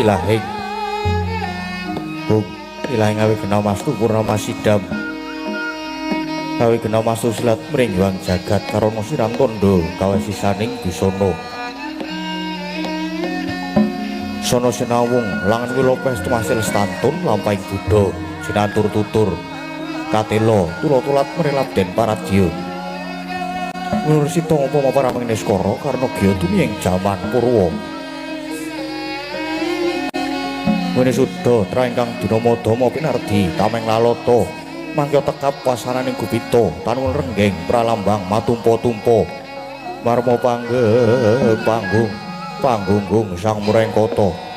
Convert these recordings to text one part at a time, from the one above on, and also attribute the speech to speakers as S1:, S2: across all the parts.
S1: ilahing Bung ilahing awi kena mastu purnama sidam awi kena mastu silat mringwang jagat karono sirang tondo kawasisaning busana sono sinawung langan wilopes tumasil stantun lampahing Buddha sinatur tutur katelo tulo-tulat merelap den paradya Nursita apa maparaming neskara karena giya tumiying jaman purwa Wene suda traingkang dinama-dama pinardi tameng lalata mangya tekap wasananing gupita tanun renggeng pralambang matumpa-tumpa marma panggung sang murengkata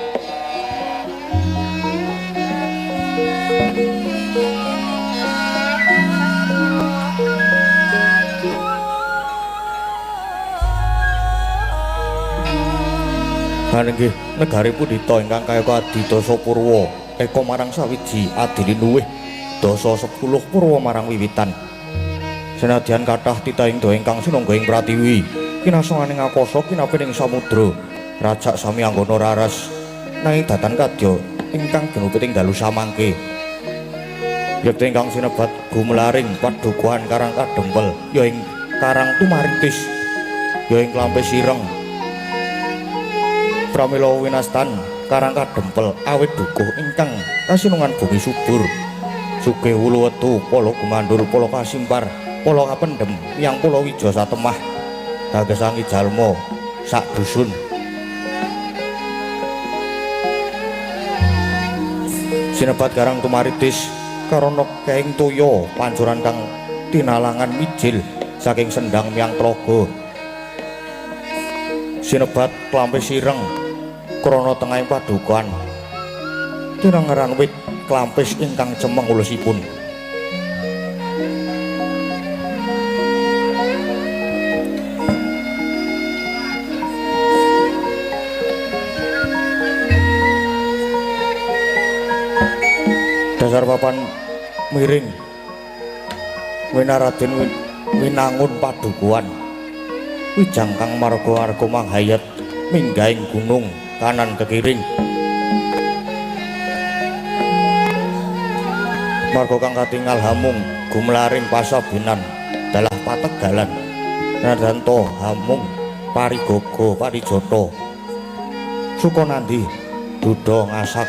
S1: Nggih negari pundhita ingkang kaya Adidasa Purwa eka marang sawiji adili luwih dasa 10 Purwa marang wiwitan senadyan kathah titahing doa ingkang sinangga ing pratiwi kinasanganing akasa kinapining samudra rajak sami anggana raras nanging datan kadya ingkang genupiting dalu samangke yekti ingkang sinebat gumlaring padukuhan Karang Kadempel ya ing Karang Tumaritis ya ing Klampis Ireng pramila winastan Karang Kadempel awit dukuh ingkang kasinungan bumi subur sugih wulu wetu pala gumandhul pala kasimpar pala kapendhem yang pala wija satemah gagesangi jalma sak dusun sinebat Karang Tumaritis karana kaing toya pancuran kang tinalangan mijil saking sendang miang tlaga sinebat Klampis Ireng krana tengahing padukan tinengeran wit klampis ingkang cemeng ulusipun dasar papan miring winaraden winangun padukuhan wijang kang marga-marga manghayat minggahing gunung kanan kekiring marga kang katingal hamung gumlaring pasabinan dalah pategalan nadanto hamung parigogo parijata sukonandi duda ngasak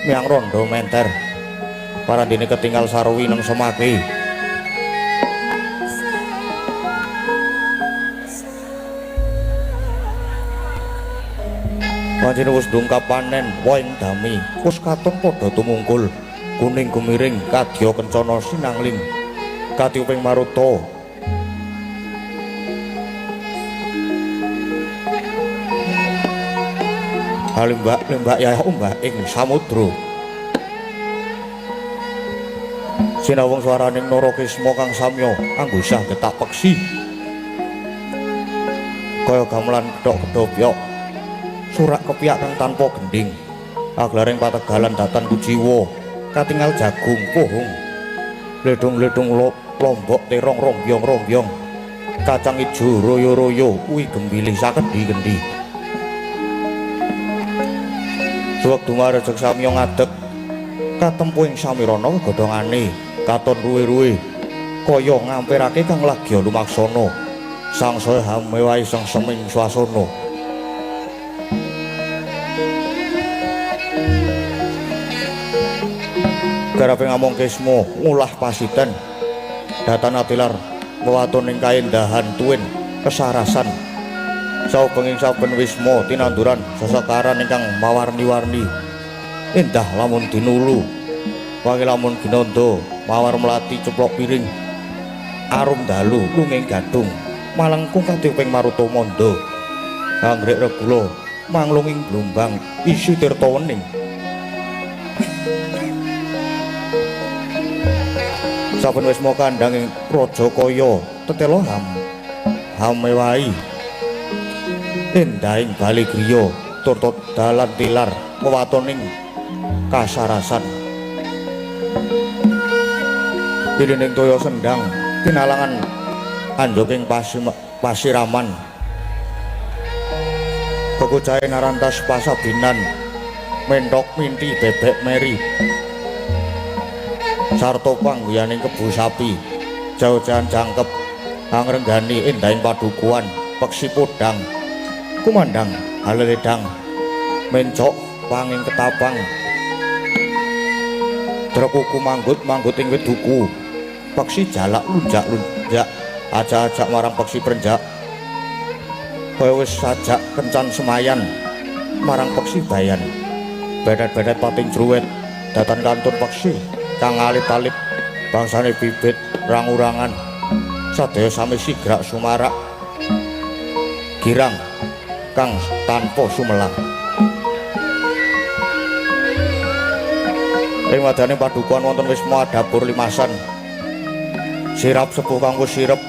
S1: miang rondo menter parandene ketingal sarwi nang semake Panjenengan wis dongkap panen woing dami wis katon padha tumungkul kuning gumiring kadya kencana sinangling katiuping maruta halimbak ya ombak ing samudra sinawung swaraning Narakisma kang samya anggusah getak peksi kaya gamelan kedhok-kedhok surak kepiak kang tanpa gending aglaring pategalan datan kujiwa katingal jagung pohong ledung-ledung lombok terong rombyong-rombyong kacang ijo royo-royo kuwi gembilih sakedhi-kendhi suwektu marejeg samya ngadeg katempu ing samirana godhongane katon ruwe-ruwe kaya ngampirake kang lagi lumaksana sangsaya hamewahi sang seming swasana Garape ngamong kesmo ngulah pasiten datan atilar wewatoning kaendahan tuwin kesarasan saubenging saben wisma tinanduran sesekaran ingkang mawarni-warni indah lamun dinulu wangi lamun ginanda mawar melati ceplok piring arum dalu lunging gadung malengkung katiuping maruta manda anggrek regula manglunging blumbang isi tirta wening saben wisma kandhang ing Rajakaya tetela hamewahi endahing bali griya tur dalan tilar wewatoning kasarasan dirining toya sendang tinalangan anjoking pasiraman kekucahe narantas pasabinan menthok minti bebek meri sarta pangguyaning kebu sapi jauh-jauhan jangkep angrenggani endahing padukuhan peksi podang kumandang haleledang mencok panging ketapang drekuku manggut ing wit duku peksi jalak lunjak ajak marang peksi prenjak kaya wis sajak kencan semayan marang peksi bayan bedet-bedet pating jruwet datan kantun peksi kang alit-alit bangsane bibit rang-urangan sadaya sami sigrak sumarak girang kang tanpa sumelang ing wadane padukuhan wonten wisma dapur limasan sirap sepuh kanggo sirep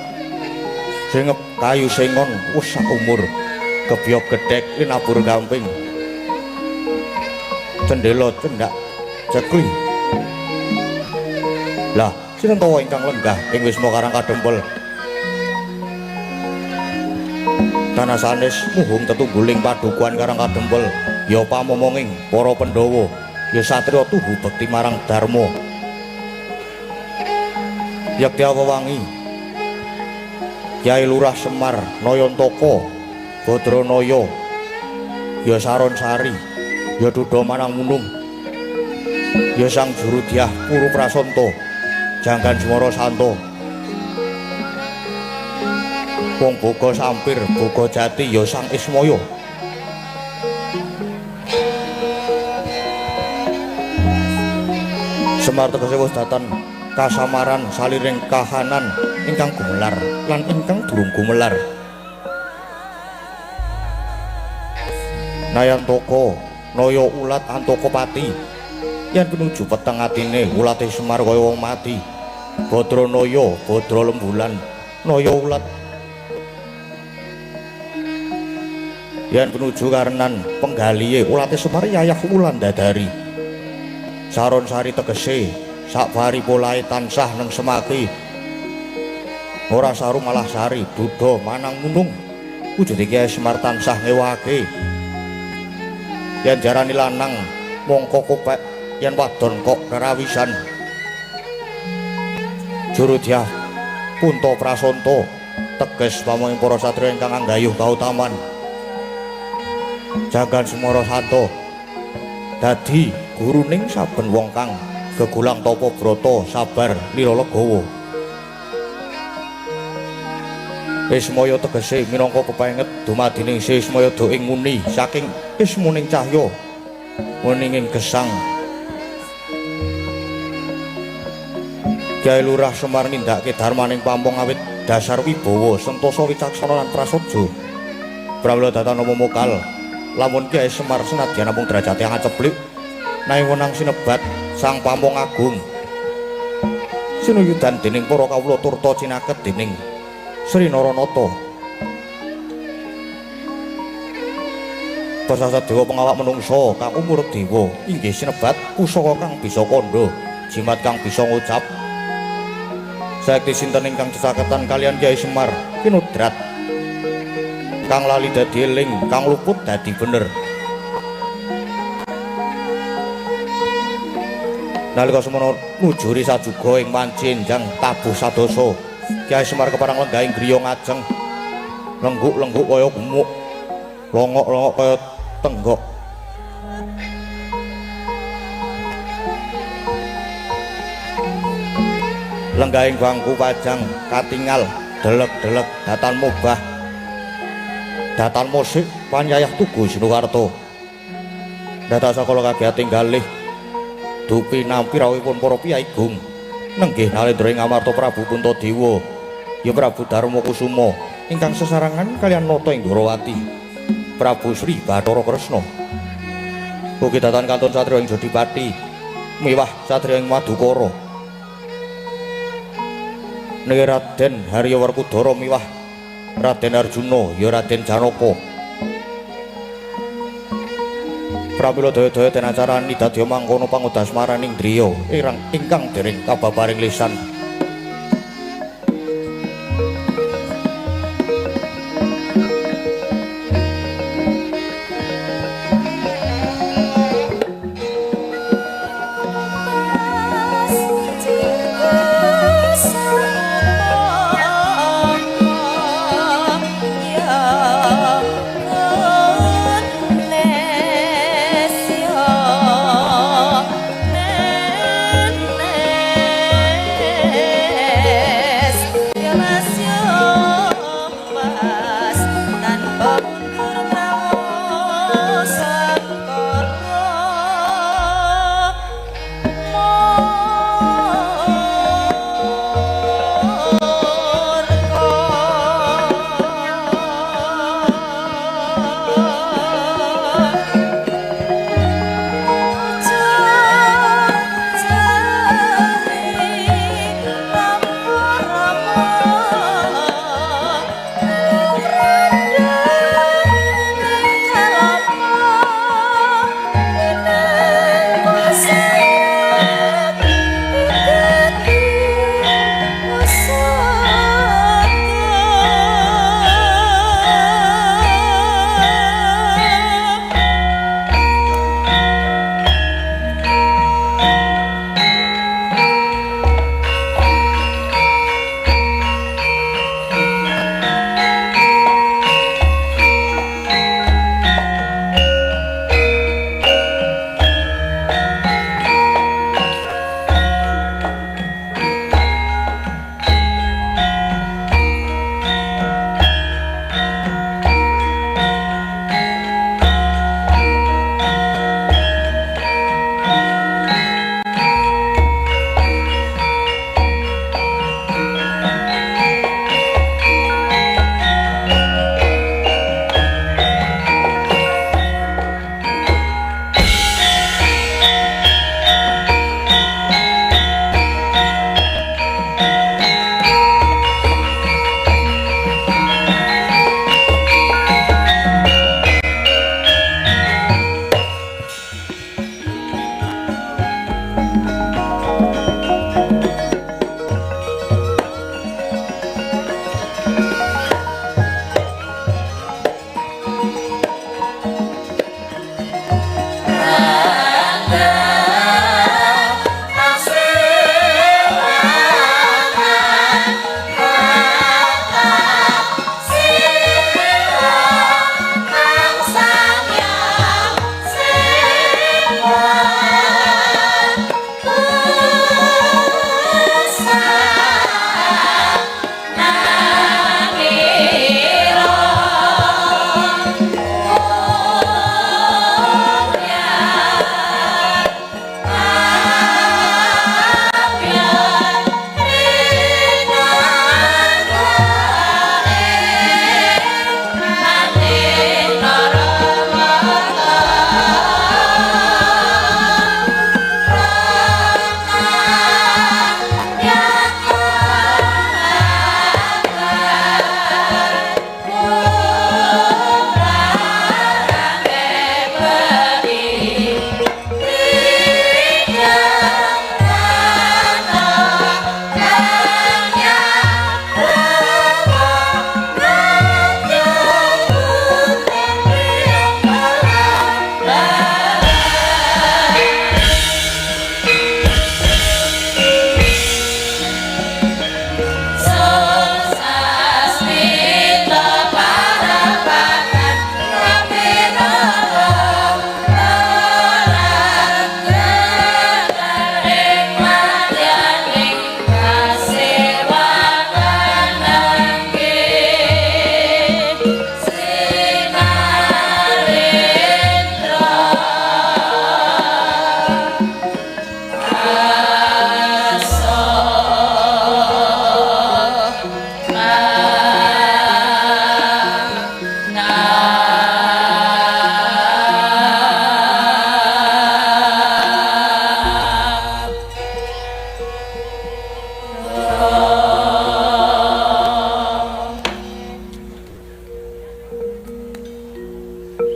S1: singep kayu sengon wis sak umur kebyok gedhek linabur gamping cendela cendak cekli lah sinten tawa ingkang lenggah ing wisma Karang Kadempel tanah sanes muhung tetungguling padukuhan Karang Kadempel ya pamomonging para Pandhawa ya satriya tuhu bekti marang Darma yakti awewangi Kyai Lurah Semar Nayantaka Badranaya ya Saron Sari ya Duda Manangmunung ya Sang Juru Dyah Puru Prasanta Janggan Semara Santa wong Boga Sampir Boga Jati ya Sang Ismaya Semar tegese wis datan kasamaran saliring kahanan ingkang gumelar lan ingkang durung gumelar Nayantaka Naya ulat Antokapati yen pinuju peteng atine ulate Semar kaya wong mati Badranaya Badra Lembulan Naya ulat yen pinuju karenan penggalihe ulate Semar yayah wulan dadari Saron Sari tegese sakbari polahe tansah neng semaki ora saru malah sari Duda Manangmunung wujude Kyai Semar tansah ngewake yen jarani lanang mongko kopek yen wadon kok kerawisan Juru Dyah Punta Prasanta teges pamonging para satriya ingkang anggayuh kautaman Janggan Semara Santa dadi guruning saben wong kang gegulang tapa brata sabar lira legawa Ismaya tegese minangka pepenget dumadining Ismaya doing muni saking ismuning cahya muninging gesang Kyai Lurah Semar nindakake darmaning pampung awit dasar wibawa sentosa wicaksana lan prasaja pramila datan momokal lamun Kyai Semar senadyan namung derajate ngaceplik nanging wenang sinebat sang pampung agung sinuyudan dening para kawula turta cinaket dening Sri Naranata Pasasat dewa pengawak menungsa kang umur dewa inggih sinebat pusaka kang bisa kandha jimat kang bisa ngucap saekti sinten ingkang cesaketan kalian Kyai Semar kinudrat kang lali dadi eling kang luput dadi bener nalika semana nujuri sajuga ing mancinjang tabuh sadosa Kyai Semar keparang lenggahing griya ngajeng lengguk-lengguk kaya gemuk longok-longok kaya tenggok lenggahing bangku pajang katingal delek-delek datan mobah datan musik panyayah Tugu Sinuwarta data sakala kagiyating galih dupi nampi rawuhipun para piyai gung nenggih nalendra ing Amarta Prabu Puntadewa ya Prabu Darma Kusuma ingkang sesarangan kalian nata ing Dwarawati Prabu Sri Bathara Kresna ugi datan kantun satriya ing Jodipati miwah satriya ing Madukara nggih Raden Haryawerkudara miwah Raden Arjuna ya Raden Janaka pramila daya-daya den acarani dadi mangkono pangudasmaraning driya ingkang dereng kababaring lisan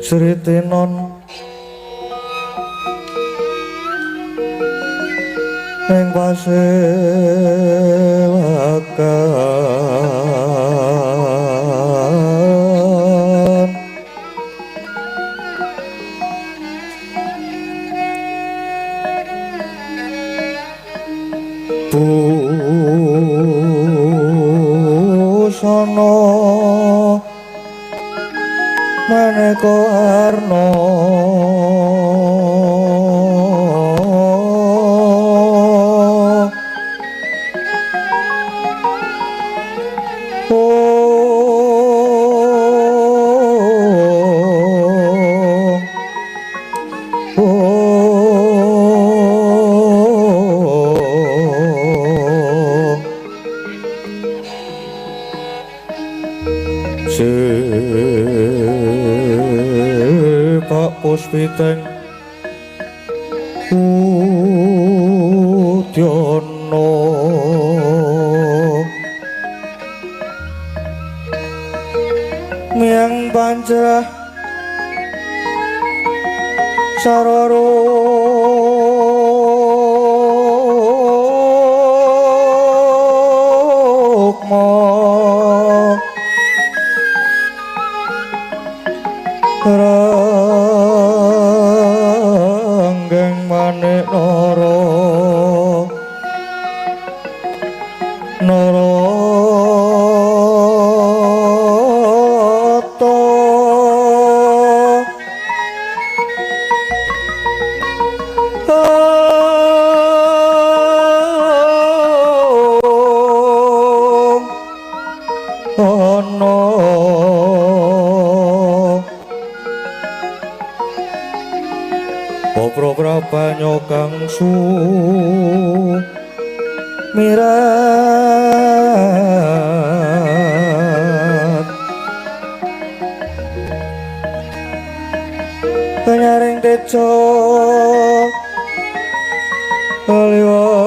S1: Sritinon ing pasewakan busana maneka arna Puspiteng Udyono miang panjrah sarara rukma ranggeng manik nara narata ana Prabanyo kang sumirat penyaring tejo liwarat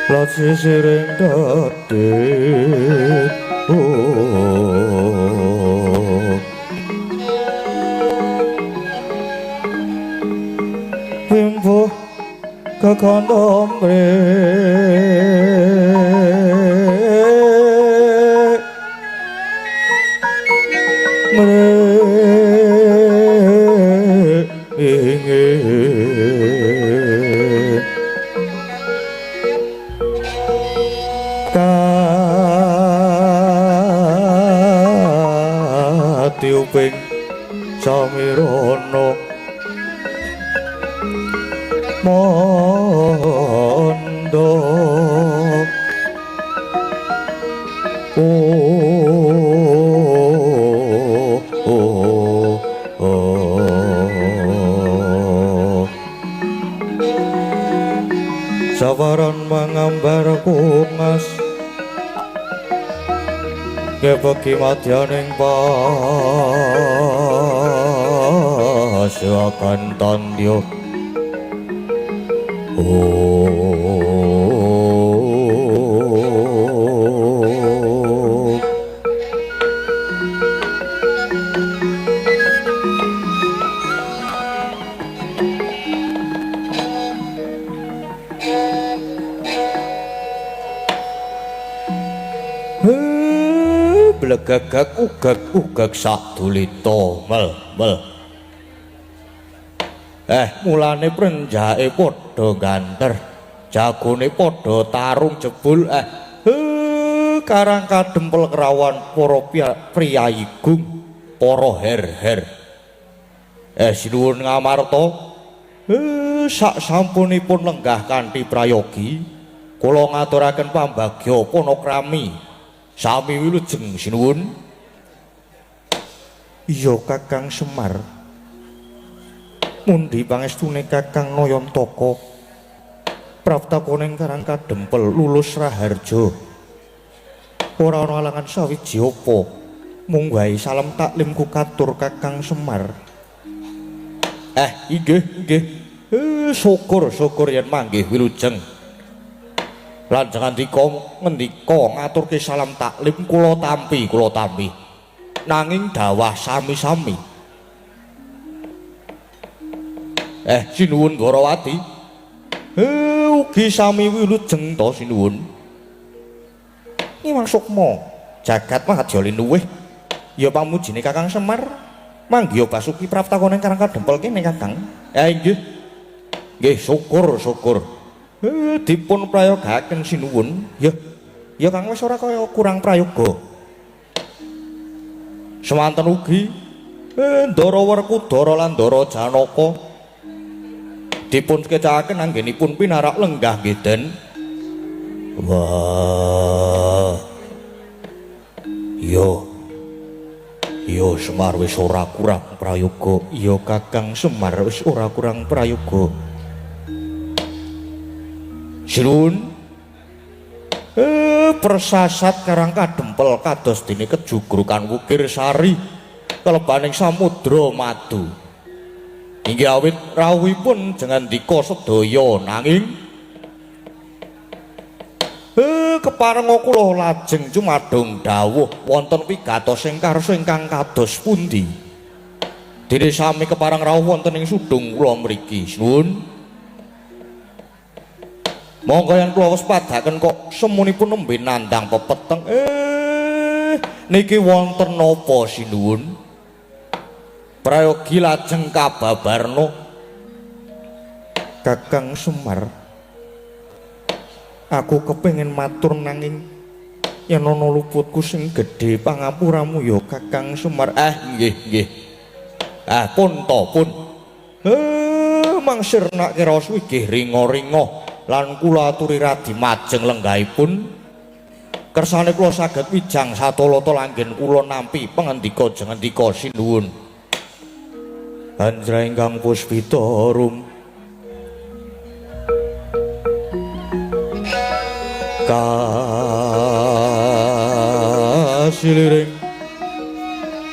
S1: Lat sisiring dadet Wimbo kakandam tiuping samirana mondo sawaran mangambar kungas kepeki madyaning pasewakan tandya blegagak ugag sadulita mel mulane prenjake padha ganter jagone padha tarung jebul karang kadempel kerawan para priyayi gung para her-her sinuwun ngamarta sak sampunipun lenggah kanthi prayogi kula ngaturaken pambagya panakrami sami wilujeng sinuwun. Iya Kakang Semar. Mundi pangestune Kakang Nayantaka praptakoning Karang Kadempel lulus Raharja. Ora ana alangan sawiji apa, mung wae salam taklimku katur Kakang Semar. Inggih. Syukur yen manggih wilujeng. Lajeng ngendika ngaturke salam taklim kula tampi. Nanging dawah sami-sami. Sinuwun Dwarawati. Ugi sami wilujeng to sinuwun. Nyimang Sukma jagat mahadya linuwih ya pamujine Kakang Semar manggiya basuki praptakoning Karang Kadempel kene Kakang. Nggih syukur dipun prayogakaken sinuwun ya Kang wis ora kaya kurang prayoga. Semanten ugi Ndara Werkudara lan Ndara Janaka dipun kecakaken anggenipun pinarak lenggah nggih Den. Wah. Yo Semar wis ora kurang prayoga. Yo Kakang Semar wis ora kurang prayoga. Sinuwun persasat Karang Kadempel kados dene kejugrukan Wukir Sari kalebaning samudra madu. Inggih awit rawuhipun jengandika sedaya nanging keparenga kula lajeng cumadung dawuh wonten wigatos sing karsa ingkang kados pundi. Dene sami kepareng rawuh wonten ing sudung kula mriki. Nuwun. Monggo yen kula wespadaken kok semunipun nembe nandhang pepeteng. Niki wonten napa sinuwun? Prayogi lajeng kababarna Kakang Semar. Aku kepengin matur nanging yen ana luputku sing gedhe pangapuramu ya Kakang Semar. Nggih. Pun. Mangsirnake raos wigih ringa-ringa lan kula aturi radi majeng lenggahipun. Kersane kula saged wijang satolata langgen kula nampi pangendika jengendika sinuwun. Anjra ingkang puspita rum kasiliring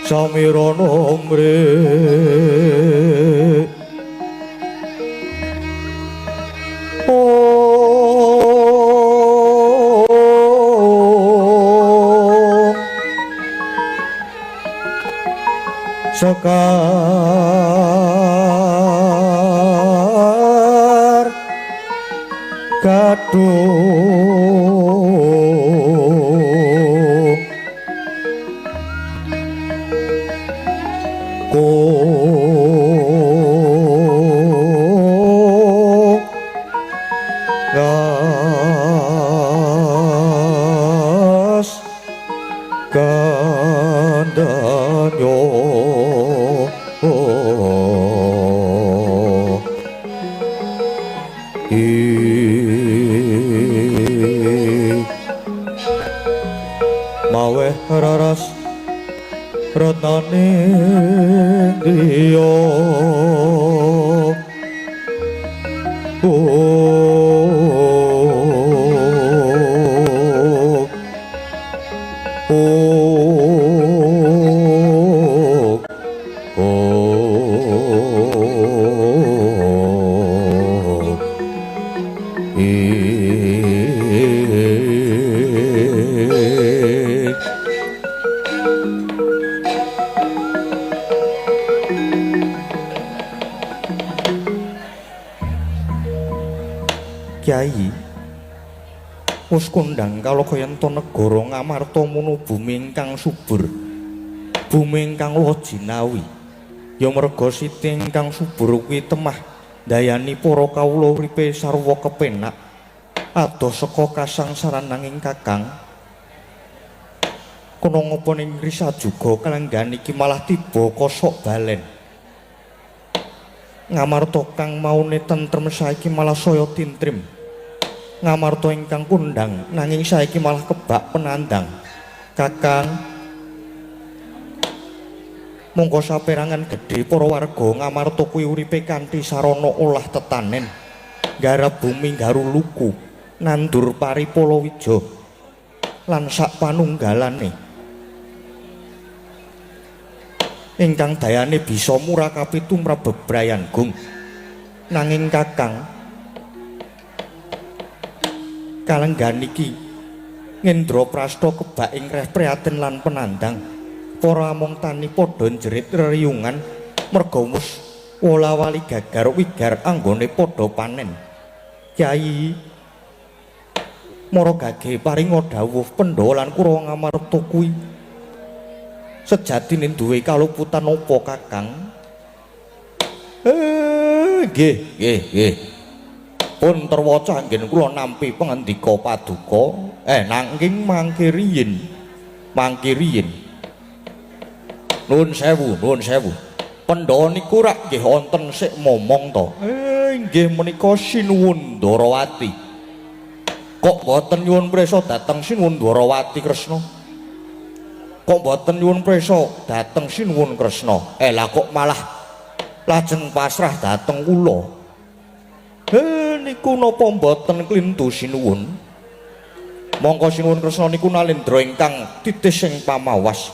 S1: samirana mrih sekar kadung ngas kandanyo maweh raras retane griya Kyai wis kondhang kalagayanto negara Ngamarta munu bumi ingkang subur, bumi ingkang lojinawi. Ya merga siti ingkang subur kuwi temah dayani para kawula uripe sarwa kepenak adoh saka kasangsaran nanging Kakang. Kono ngapa ning risa juga kalenggan iki malah tiba kosok balen. Ngamarta kang maune tentrem saiki malah saya tintrim. Ngamarta ingkang kondhang nanging saiki malah kebak penandang. Kakang mongko saperangan gedhe para warga Ngamarta kuwi uripe kanthi sarana olah tetanen garap bumi garu luku nandur pari Palawija lan sak panunggalane ingkang dayane bisa murakapi tumrap bebrayan gung nanging kakang kalenggan iki Ngendra Prasta kebak ing reh prihatin lan penandang para among tani padha jerit reriyungan merga mus wola-wali gagar wigar anggone padha panen Kyai Mara Gage paringa dawuh Pandhawa lan Kurawa Ngamarta kuwi sejatine duwe kaluputan apa kakang nggih pun terwaca anggen kula nampi pangandika paduka nanging mangke riyin nuwun sewu Pandhawa niku rak nggih wonten sik momong to nggih menika Sinuwun Dwarawati kok boten nyuwun prisa dhateng Sinuwun Dwarawati Kresna kok boten nyuwun prisa dhateng Sinuwun Kresna lah kok malah lajeng pasrah dhateng kula niku napa mboten klintu sinuwun mongko Sinuwun Kresna niku nalendra ingkang titis sing pamawas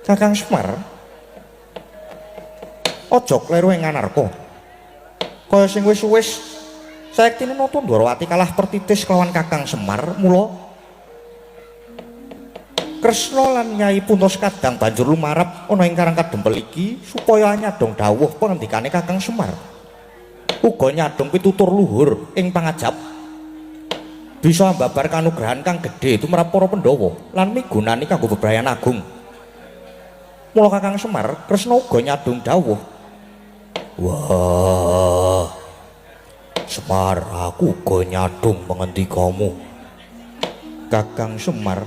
S1: Kakang Semar aja kleru ing anarka kaya sing wis-wis saektine nata Dwarawati kalah pertitis kelawan Kakang Semar mula Kresna lan Nyai Puntos Kadang banjur lumarap ana ing Karang Kadempel iki supaya nyadong dawuh pangendikane Kakang Semar uga nyadong pitutur luhur ing pangajap bisa mbabar kanugrahan kang gedhe tumrap para Pandhawa lan migunani kanggo bebrayan agung mula Kakang Semar Kresna uga nyadong dawuh wah Semar aku uga nyadong pangendikamu Kakang Semar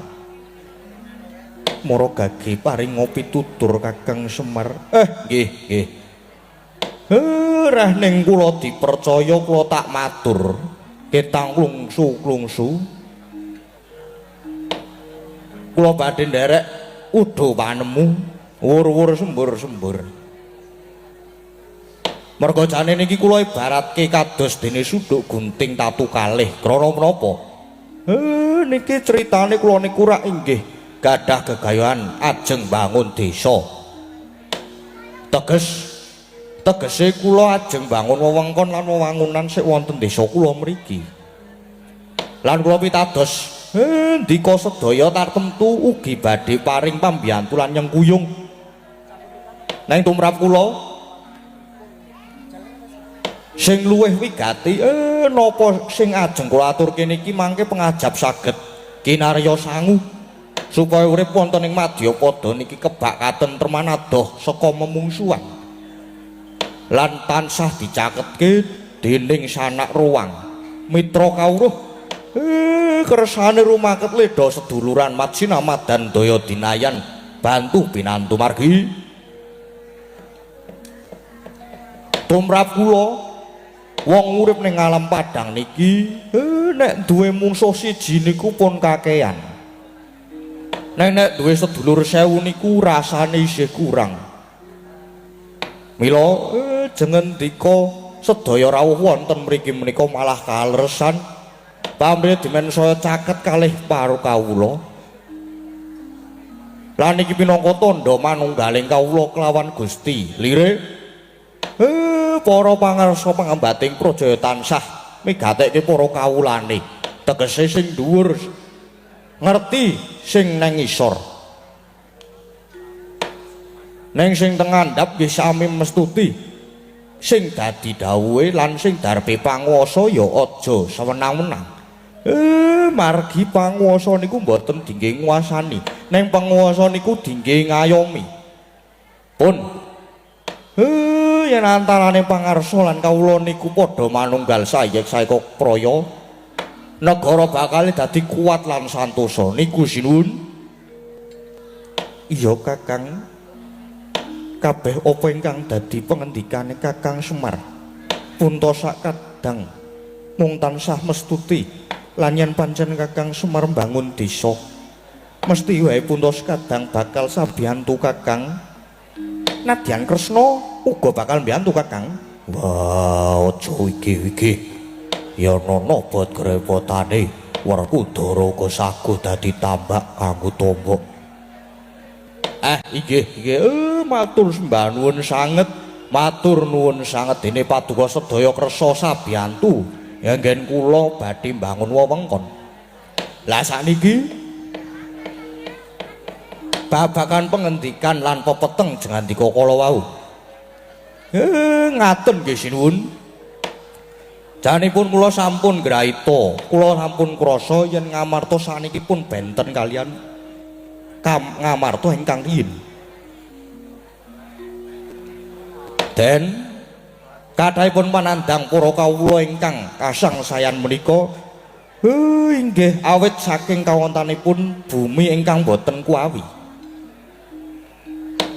S1: Mara Gage paring pitutur Kakang Semar nggih reh ning kula dipercaya kula tak matur ketang klungsu kula badhe nderek udo panemu wur-wur sembur merga jane niki kula ibaratke kados dene suduk gunting tatu kalih krana menapa niki critane kula niku rak inggih gadah gegayuhan ajeng bangun desa tegese kula ajeng bangun wewengkon lan wewangunan sik wonten desa kula mriki lan kula pitados ndika sedaya tartemtu ugi badhe paring pambiyantu lan nyengkuyung nang tumrap kula sing luwih wigati napa sing ajeng kula aturke niki mangke pengajap saged kinarya sangu supaya urip wonten ing Madyapada niki kebak katentreman adoh saka memungsuhan lan tansah dicaketke dening sanak ruwang mitra kawruh kersane rumaket leda seduluran mat sinamat dan daya dinayan bantu pinantu margi tumrap kula wong urip ning alam padang niki nek duwe mungsuh siji niku pun kakean nek duwe sedulur 1000 niku rasane isih kurang mila jengendika sedaya rawuh wonten mriki menika malah kaleresan pamrih dimen saya caket kalih paru kawula lan iki pinangka tandha manunggaling kawula kelawan Gusti lire para pangarsa pangambating prajaya tansah migatekke para kawulane tegese sing dhuwur ngerti sing nang isor neng sing tengandhap nggih sami mestuti sing dadi dawuhe lan sing darpe panguwasa ya aja sewenang-wenang margi panguwasa niku mboten dingge nguasani neng panguwasa niku dingge ngayomi pun yen antarane pangarsa lan kawula niku padha manunggal sayek saeka praya negara bakal dadi kuat lan santosa niku sinuwun iya Kakang kabeh apa ingkang dadi pangendikane Kakang Semar Puntosa Kadang mung tansah mestuti lan yen pancen Kakang Semar mbangun desa mesti wae Puntosa Kadang bakal sabiyantu Kakang nadyan Kresna uga bakal mbiyantu Kakang wah aja iki ya nono bot grepotane Werkudara uga saguh dadi tambak kanggo tombok. Inggih matur sembah nuwun sanget. Matur nuwun sanget dene paduka sedaya kersa sabiyantu nggen kula badhe mbangun wewengkon. Lah sakniki babagan pengendikan lan pepeteng jengandika kala wau. Ngaten nggih sinuwun. Janipun kula sampun graita, kula sampun krasa yen ngamarta sanikipun benten kalian ngamarta ingkang riyin. Den kathahipun panandhang para kawula ingkang kasangsayan menika inggih awit saking kawontenanipun bumi ingkang boten kuawi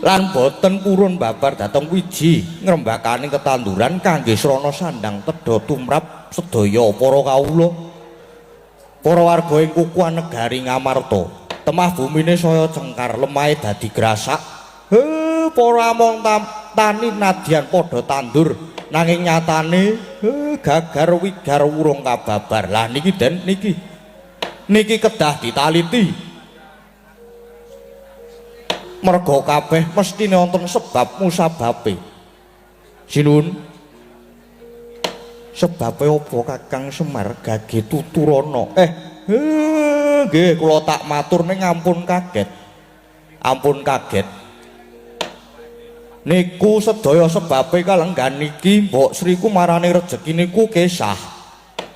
S1: lan boten purun babar dhateng wiji ngrembakaning tetanduran kangge srana sandang tedha tumrap sedaya para kawula para warga ing kukuhan negari Ngamarta. Temah bumine saya cengkar lemahe dadi grasak. Para among tani nadyan padha tandur nanging nyatane gagar wigar urung kababar. Lah niki Den niki kedah ditaliti. Merga kabeh mestine wonten sebab musababe. Sinuwun. Sebabe apa Kakang Semar gage tuturana? Nggih kula tak matur ning ampun kaget. Ampun kaget. Niku sedaya sebabe kalenggan niki Mbok Sri Kumarane rejeki niku kesah.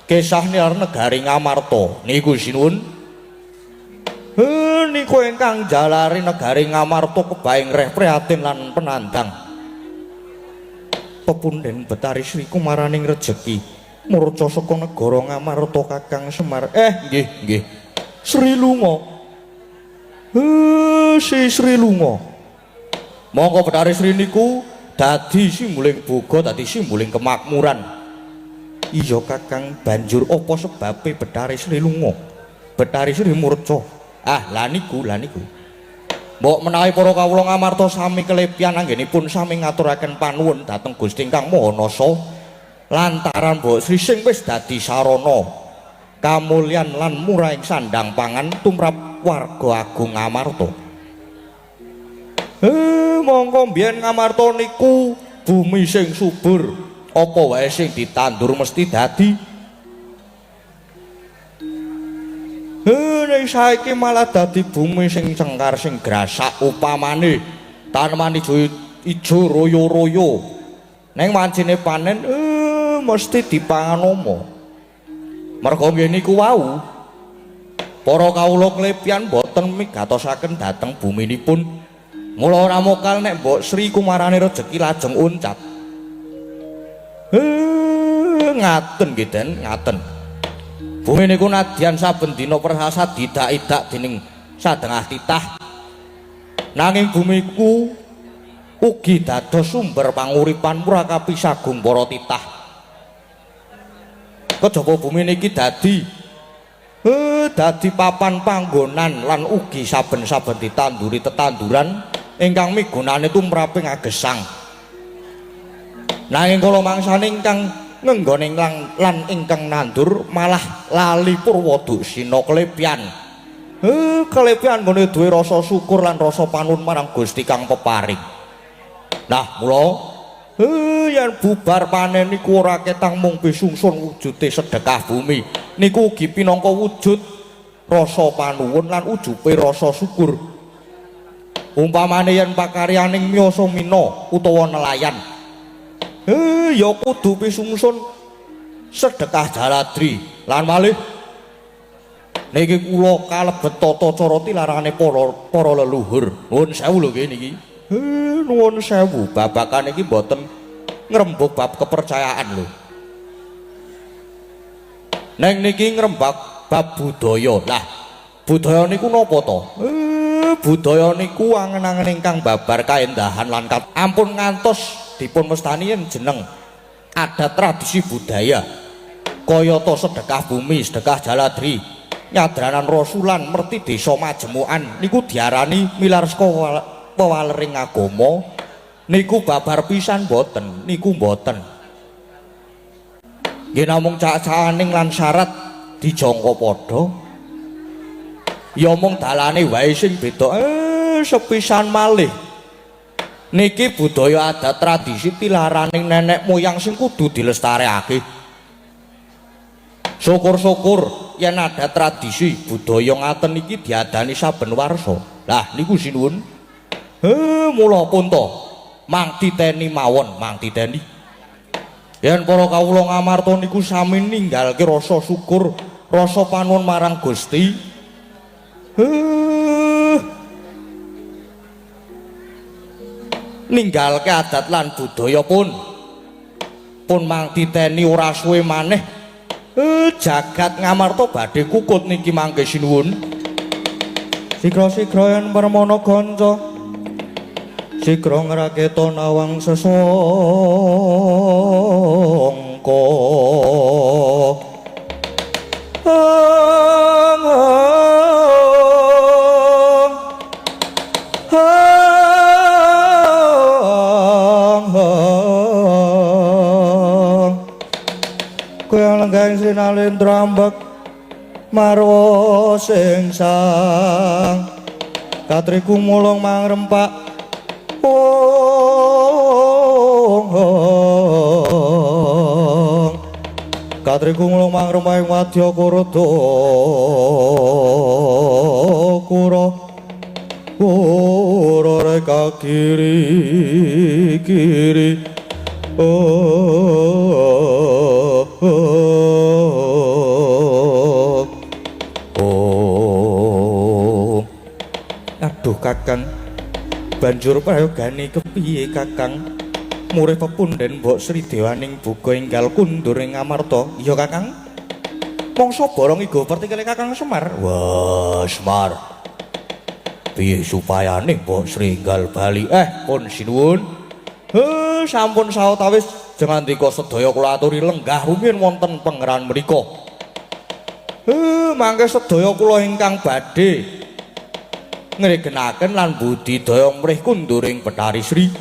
S1: Kesah nilar negari Ngamarta. Niku sinuwun. Niku ingkang jalari negari Ngamarta kebaing reh prihatin lan penandang. Pepunden Betari Sri Kumaraning rejeki murca saka negara Ngamarta Kakang Semar. Nggih. Sri Lunga. Si Sri Lunga. Monggo Betari Sri niku dadi simboling boga, dadi simboling kemakmuran. Iya Kakang, banjur apa sebabe Betari Sri Lunga? Betari Sri murca. Lah niku. Mbok menawi para kawula Ngamarta sami kelepian anggenipun sami ngaturaken panuwun dhateng Gusti Ingkang Maha Nasa lantaran Mbok Sri sing wis dadi sarana kamulyan lan murahing sandang pangan tumrap warga agung Ngamarta. Monggo mbiyen Ngamarta niku bumi sing subur, apa wae sing ditandur mesti dadi. Nek saiki malah dadi bumi sing cengkar sing grasak upamane taneman ijo royo-royo. Neng wancine panen mesti dipangan omo. Merga nggih niku wau para kawula klepian boten migatosaken dhateng buminipun. Mula ora mokal nek Mbok Sri Kumarane rejeki lajeng uncat. Ngaten nggih Den, ngaten. Bumi niku nadyan saben dina prasasa didak-idak dening sadengah titah. Nanging bumiku ugi dados sumber panguripan murakapi sagung para titah. Kejaba bumi niki dadi papan panggonan lan ugi saben-saben ditanduri tetanduran ingkang migunani tumraping agesang. Nanging kala mangsane ingkang ngenggoning lan ingkang nandur malah lali Purwoduksina kelepian. Kelepian nggone duwe rasa syukur lan rasa panuwun marang Gusti kang peparing. Nah, mula yen bubar panen niku ora ketang mung pisungsun wujude sedekah bumi. Niku ugi pinangka wujud rasa panuwun lan ujube rasa syukur. Umpamane yen pakaryaning miyasa mina utawa nelayan ya kudu pisungsun sedekah jaladri lan malih niki kula kalebet tata cara tilarane para leluhur. Nuwun sewu lho nggih niki. Nuwun sewu, babakan iki mboten ngrembug bab kepercayaan lho. Neng niki ngrembak bab budaya. Lah, budaya niku napa to? Budaya niku angen-angen ingkang babar kaendahan lan ampun ngantos dipun mestani yen jeneng adat tradisi budaya kayata sedekah bumi, sedekah jaladri, nyadranan rasulan, merti desa majemukan niku diarani milar saka pewalering agama. Niku babar pisan mboten, niku mboten. Yen namung cak-cakaning lan syarat dijangka padha. Ya mung dalane wae sing beda. Sepisan malih. Niki budaya adat tradisi tilaraning nenek moyang sing kudu dilestarekake. Syukur-syukur yen ada tradisi budaya ngaten iki diadani saben warsa. Lah niku sinuwun. Mula pun to mang titeni mawon, mang titeni. Yen para kawula ngamarta niku sami ninggalke rasa syukur, rasa panuwun marang Gusti. Ninggalke adat lan budaya pun mang titeni ora suwe maneh jagat ngamarta badhe kukut niki mangke sinuwun. Sigra-sigra yen permana ganca sigra ngraketa nawang sesangka kaya lenggahing sinalin trambek marwa sing sang katriku mulung mangrempak katriku mulung mangrempak ing wadya kurada kura reka kiri aduh kakang banjur prayogane kepiye kakang murih pepunden Mbok Sri Dewaning buga enggal kundur ing Ngamarta iya kakang mongso borong iga pertikele kakang Semar wah Semar piye supayane Mbok Sri enggal bali pun sinuwun sampun sawetawis jengandika sedaya kula aturi lenggah rumiyin wonten pangeran mriku mangke sedaya kula ingkang badhe ngregenaken lan budidaya mrih kunduring Betari Sri.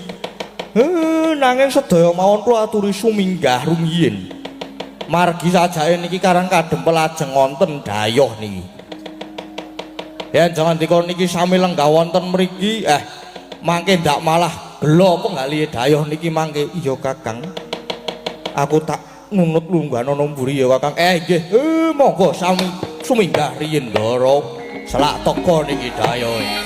S1: Nanging sedaya mawon kula aturi suminggah rumiyin. Margi sajake niki karang kadempel ajeng wonten dayoh niki. Yen jangandika niki sami lenggah wonten mriki mangke ndak malah gelo penggali dayoh niki mangke iya Kakang. Aku tak nunut lunggana nomburi ya Kakang. Nggih. Monggo sami suminggah riyin ndara. Selak toko niki dayohe.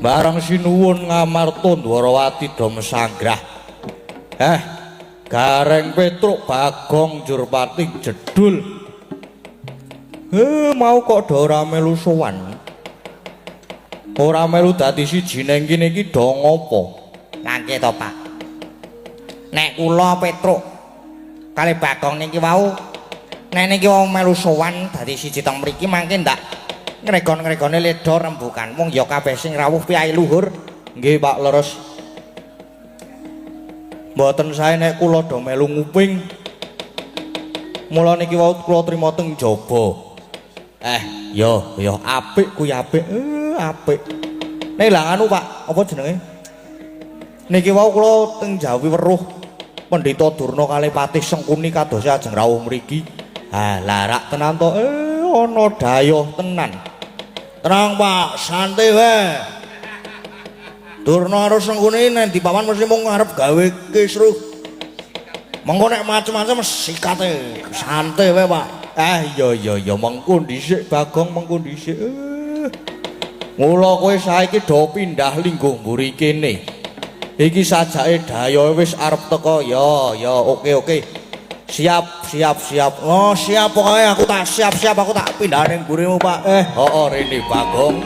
S1: bareng sinuwun ngamarta Dwarawati dom sanggrah. Gareng Petruk Bagong Jurpati jedul. Mau kok do ora melu sowan. Ora melu dadi siji ning kene iki do ngopo?
S2: Nangke to, Pak. Nek kula Petruk kali Bagong niki wau nek niki wau melu sowan dadi siji teng mriki mangke ndak ngregon-ngregone leda rembukan. Mung ya kabeh sing rawuh piyai luhur.
S1: Nggih, Pak leres. Mboten sae nek kula do melu nguping. Mula niki wau kula trima teng jaba. Ya apik kuwi apik. Apik. Nek lah anu Pak, apa jenenge? Niki wau kula teng Jawi weruh Pendhita Durna kalih Patih Sengkuni kados ajeng rawuh mriki. Lah rak tenan to ana dayoh tenan. Tenang Pak, santai wae. Durna karo Sengkuni nek dipawan mesti mung ngarep gawe kisruh. Mengko nek macem-macem sikate santai wae Pak. Iya mengko dhisik Bagong mengko dhisik. Mula kowe saiki do pindah lingguh mburi kene. Iki sajake dayohe wis arep teko. Ya oke. Siap. Oh, siap pokoke aku tak siap aku tak pindah ning mburimu Pak. Rene Bagong.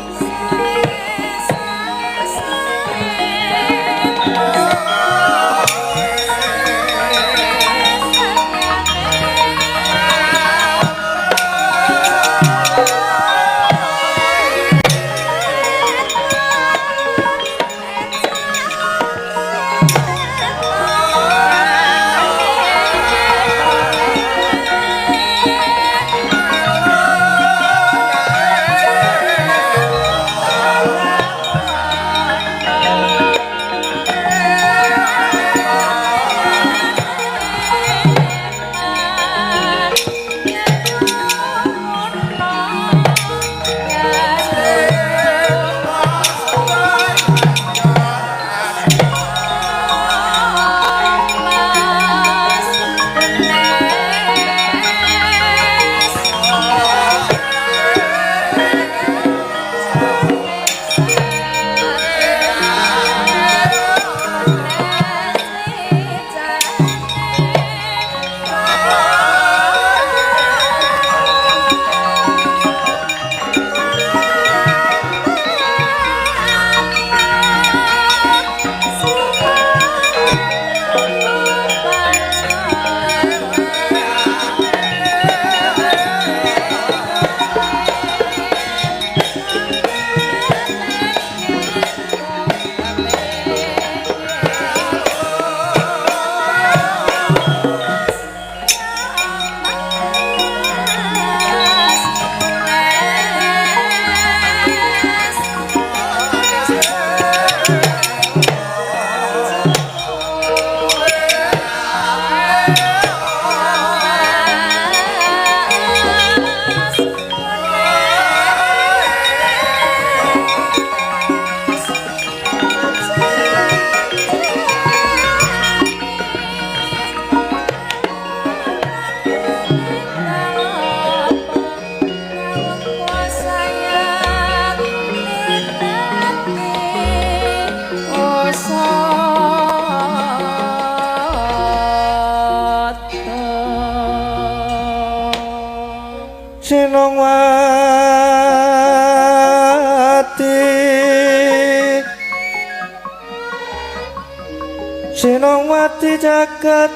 S3: Senongwati jagat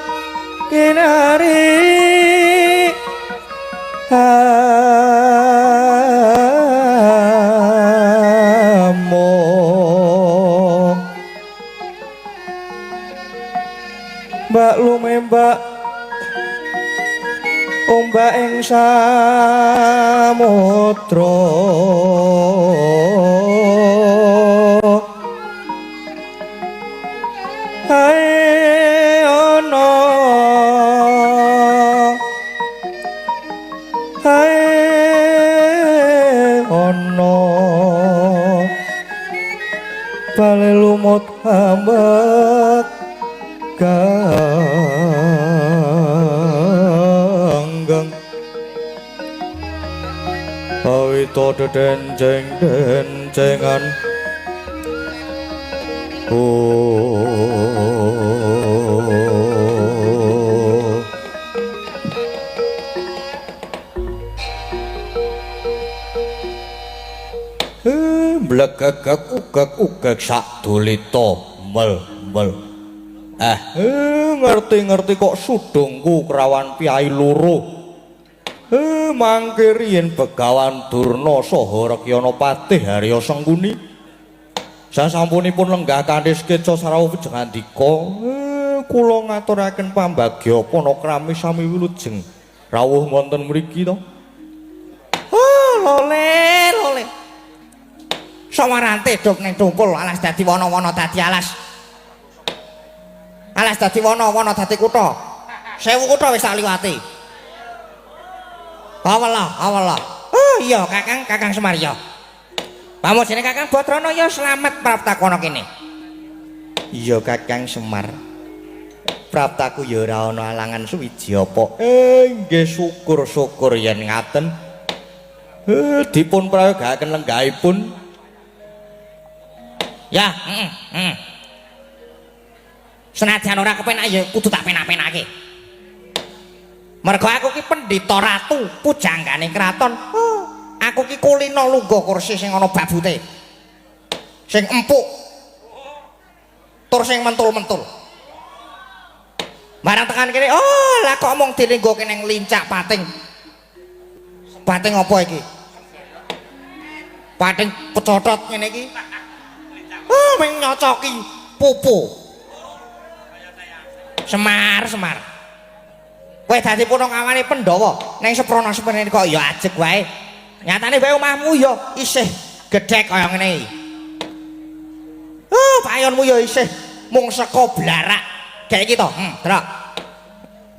S3: kinari amo mbak lumembak ombak ing samudra bale lumut ambek ganggang awito denjeng-denjengan Oh.
S1: Blegegek ugek sak dolita mel. Ngerti kok sudungku krawan piyai loro. Mangke riyen Begawan Durna saha Rekyana Patih Harya Sengkuni. Sasampunipun lenggah kanthi skeca sarawuh pejengandika, kula ngaturaken pambagya panakrami sami wilujeng rawuh wonten mriki to.
S2: Lole. Samarante dok ning tumpul alas dadi wana-wana dadi alas. Alas dadi wana-wana dadi kutha. 1000 kutha wis tak liwati. Awala. Oh iya Kakang Semarya. Pamujine Kakang Badrana ya slamet praptakono kene.
S1: Iya Kakang Semar. Praptaku ya ora ana alangan suwiji apa. Nggih syukur yen ngaten. Dipun prayogaken lenggahipun.
S2: Ya, Senajan ora kepenak ya kudu tak penak-penake. Mergo aku ki pendhita ratu pujanggane kraton. Aku ki kulino lungguh kursi sing ana babute. Sing empuk. Tur sing mentul-mentul. Barang tekan kene, lah kok mung dilinggoke ning lincak pating. Pating apa iki? Pating pecotot ngene iki. Ming nyocoki pupu. Semar. Kowe dadi punakawane Pandhawa ning seprana semene kok ya ajeg wae. Nyatane wae omahmu ya isih gedhek kaya ngene iki. Payonmu ya isih mung saka blarak. Kayak iki to. Drok.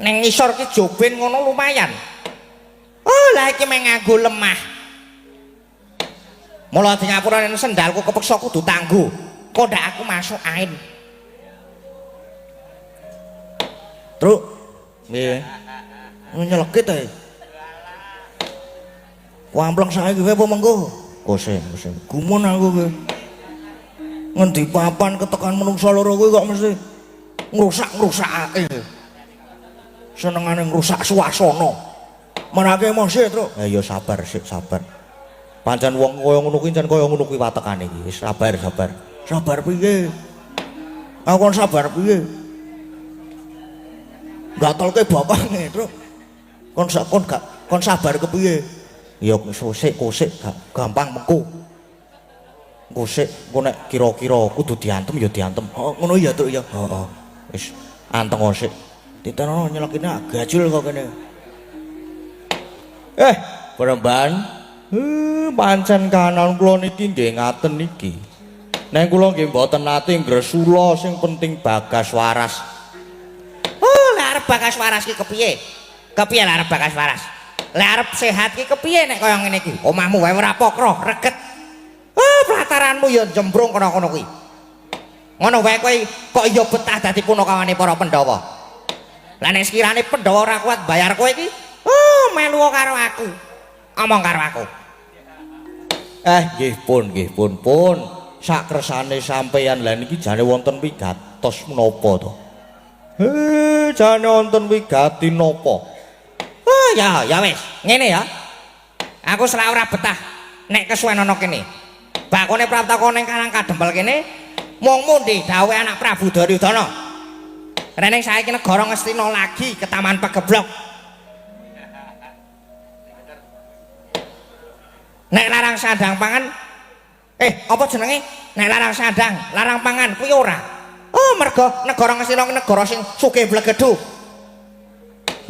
S2: Ning ngisor ki joben ngono lumayan. Lah iki meng nganggo lemah. Mula di ngapura ning sendalku kepeksa kudu tangguh. Kok ndak aku masuk ain. Truk.
S1: Nggih.
S2: Nyelekit ae. Wampleng saiki wae apa mengko?
S1: Kose.
S2: Gumun aku kowe. Ngendi papan ketekan menungsa loro kowe kok mesti ngrusak-ngrusakake. Senengane ngrusak suasana. Marake emosi, Truk.
S1: Ya sabar sik sabar. Pancen wong kaya ngono kuwi jan kaya ngono kuwi watekane iki. Wis sabar.
S2: Sabar piye? Aku kon sabar piye? Gatolke bapange, Truk. Kon sabar kepiye?
S1: Ya kosek gampang mengko. Kosek engko nek kira-kira kudu diantem ya diantem.
S2: Ngono ya, Truk ya.
S1: Heeh. Wis anteng kosek.
S2: Ditenono nyelekine gajul kok kene.
S1: Peremban. Pancen kanan kula niki nggih ngaten niki. Nek kula nggih mboten nate ngresula sing penting Bagas Waras.
S2: Lek arep Bagas Waras ki kepiye? Kepiye lek arep Bagas Waras? Lek arep sehat ki kepiye nek kaya ngene iki? Omahmu wae ora pokro, reget. Pelataranmu ya jembrung kono-kono kuwi. Ngono wae kowe kok ya betah dadi punakawane para Pandhawa. Lah nek sekirane Pandhawa ora kuat bayar kowe iki, melu karo aku. Omong karo aku.
S1: Nggih pun. Sak kersane sampeyan lha niki jane wonten wigatos menapa to? Jane wonten wigati napa?
S2: Ya wis, ngene ya. Aku selak ora betah nek kesuwen ana kene. Bakone praptakon ning Karang Kadempel kene mung mundi dawuh anak Prabu Duryudana. Rene saiki negara Ngastina lagi ketaman pegeblok. Nek larang sandang pangan apa jenenge? Nek larang sandang, larang pangan kuwi ora. Mergo negara Ngastina negara sing sugih blegedhu.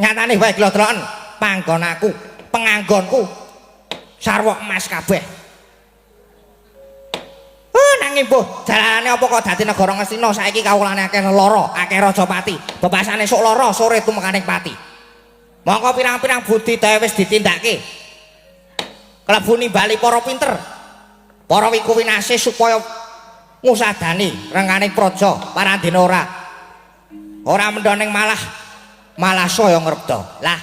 S2: Nyatane wae glodroken panggonanku, penganggonku sarwa emas kabeh. Nanging mbuh jalanane apa kok dadi negara Ngastina saiki kawulane akeh lara, akeh rajapati. Bebasane sok lara sore tumekaning pati. Mongko pirang-pirang budidaya wis ditindakake. Klebu nimbali para pinter, para wiku winasih supaya ngusadani rengganing praja parandene ora mendoning malah saya ngrebda. Lah,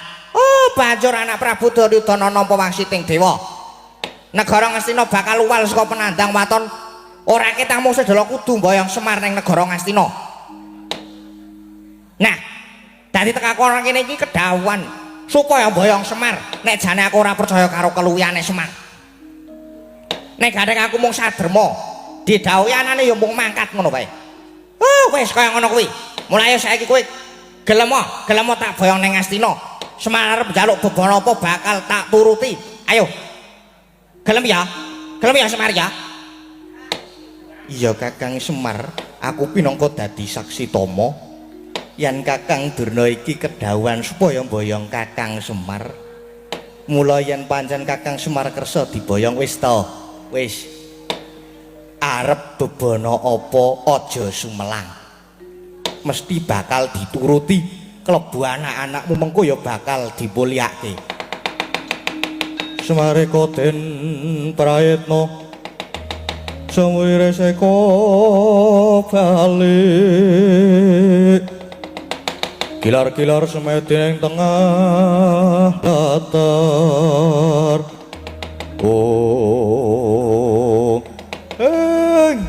S2: banjur anak Prabu Duryudana nampa wangsiting dewa. Negara Ngastina bakal uwal saka penandang waton Ora ketamu sedelo kudu mboyong Semar ning negara Ngastina. Nah, dadi teka kono kene iki kedawuhan supaya mboyong Semar. Nek jane aku ora percaya karo keluwihane Semar. Nek gandeng aku mung saderma, didhawuhi anane ya mung mangkat ngono wae. Wis kaya ngono kuwi. Mulai saiki kowe gelem tak boyong ning Ngastina. Semar arep njaluk beban apa bakal tak turuti. Ayo. Gelem ya? Gelem ya Semar ya? Iya Kakang Semar, aku pinangka dadi saksi tama yen Kakang Durna iki kedhawuhan supaya mboyong Kakang Semar. Mula yen pancen Kakang Semar kersa diboyong wis ta. Wis. Arep bebana apa aja sumelang. Mesti bakal dituruti. Klebu anak-anakmu mengko ya bakal dimulyake.
S1: Semare koden prayitna sumire seko balik kilar-kilar semedi ning tengah datar. Oh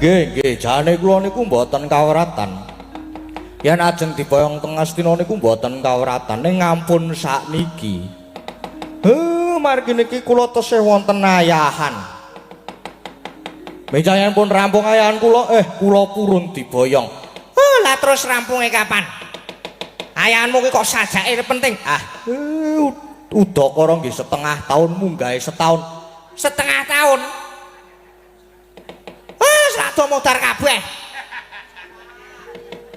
S1: nggih jane kula niku mboten kawratan. Yen ajeng diboyong teng Ngastina niku mboten kawratan ning ngampun sakniki. Margi niki kula tesih wonten ayahan. Mejayan pun rampung ayahan kula, kula purun diboyong.
S2: Lah terus rampunge kapan? Ayahanmu ki kok sajake penting.
S1: Udakara nggih setengah tahun munggahe setahun.
S2: Setengah tahun. Rada modar kabeh.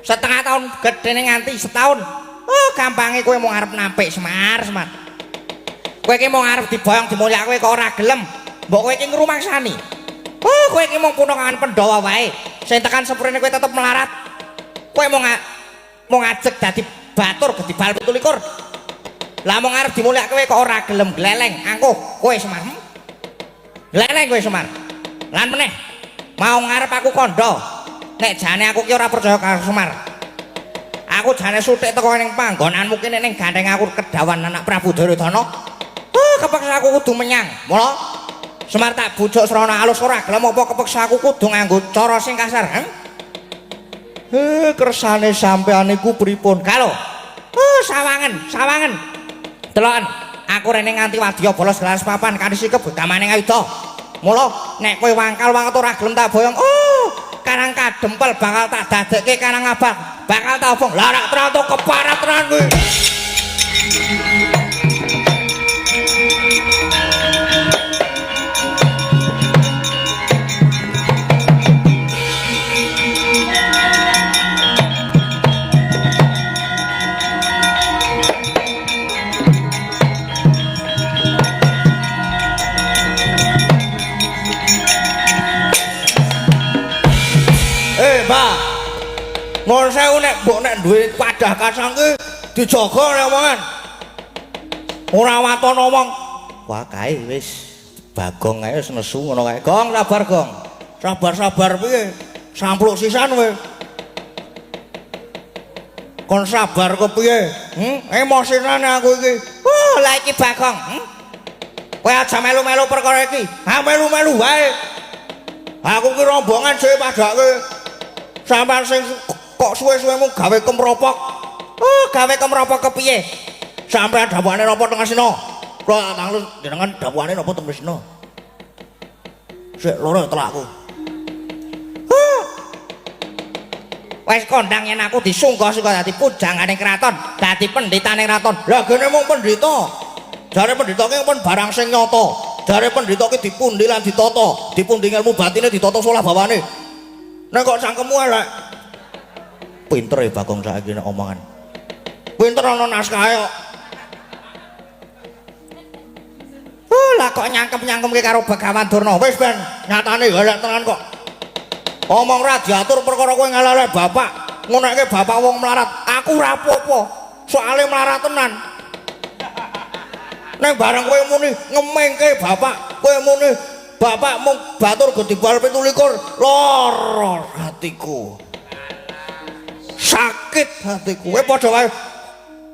S2: Setengah tahun gedene nganti setahun. Gampange kowe mau arep nampik Semar. Kowe iki mau arep diboyong dimulyake kowe kok ora gelem. Mbok kowe iki ngrumangsani. Kowe iki mung punungan Pandhawa wae. Sing tekan sepurene kowe tetep melarat. Kowe mau ngajek dadi batur gedhi bal 17. Lah mau arep dimulyake kowe kok ora gelem gleleng. Angkuh kowe Semar. Gleleng kowe Semar. Lan meneh mau ngarep aku kandha. Nek jane aku ki ora percaya karo Semar. Aku jane suthik teko ning panggonanmu kene ning gandeng aku kedhawan anak Prabu Duryudana. Kepeksa aku kudu menyang. Mula Semar tak bujuk srana alus ora gelem apa kepeksa aku kudu nganggo cara sing kasar.
S1: Kersane sampean niku pripun?
S2: Kalau sawangen. Deloken, aku rene nganti wadya bolos gelas papan kanthi sikep begamane ngayuda. Mula nek kowe wangkal wanget ora gelem tak boyong. Karang kadempel bakal tak dadekke karang abang. Bakal tak obong larak tranto keparat tenan kuwi. Mbak, nuwun sewu nek mbok nek duwe wadah kasang ki dijaga nek omongan. Ora waton omong.
S1: Wah kae wis Bagong ae wis nesu ngono kae.
S2: Gong sabar Gong. Sabar piye? Sampluk sisan kowe. Kon sabar kepiye? Emosinane aku iki. Lah iki Bagong. Kowe aja melu-melu perkara iki. Melu-melu wae. Aku ki rombongan dhewe padake. Sampeyan sing kok suwe-suwemu gawe kemropok. Gawe kemropok kepiye? Sampeyan dawuhane napa teng Ngastina? Kula tanglu jenengan dawuhane napa teng Ngastina? Sik loro telakku. Wis kondang yen aku disungga-sungga dadi pujangane kraton, dadi pendhitane kraton. Lah gene mung pendhita. Jare pendhita ki pun barang sing nyata. Jare pendhita ki dipundi lan ditata, dipundi ilmu batine ditata salah bawane. Nek kok sangkemmu elek.
S1: Pinter ya Bagong saiki nek omongan.
S2: Pinter ana naskahe kok. Lah kok nyangkem-nyangkemke karo Begawan Durna. Wis ben nyatane elek tenan kok. Omong ra diatur perkara kowe ngelelek bapak. Ngonekke bapak wong melarat. Aku ora apa-apa. Soale melarat tenan. Nek bareng kowe muni ngemengke bapak, kowe muni bapak mung batur gedhi bal 17, lara hatiku. Sakit hatiku. Kowe padha wae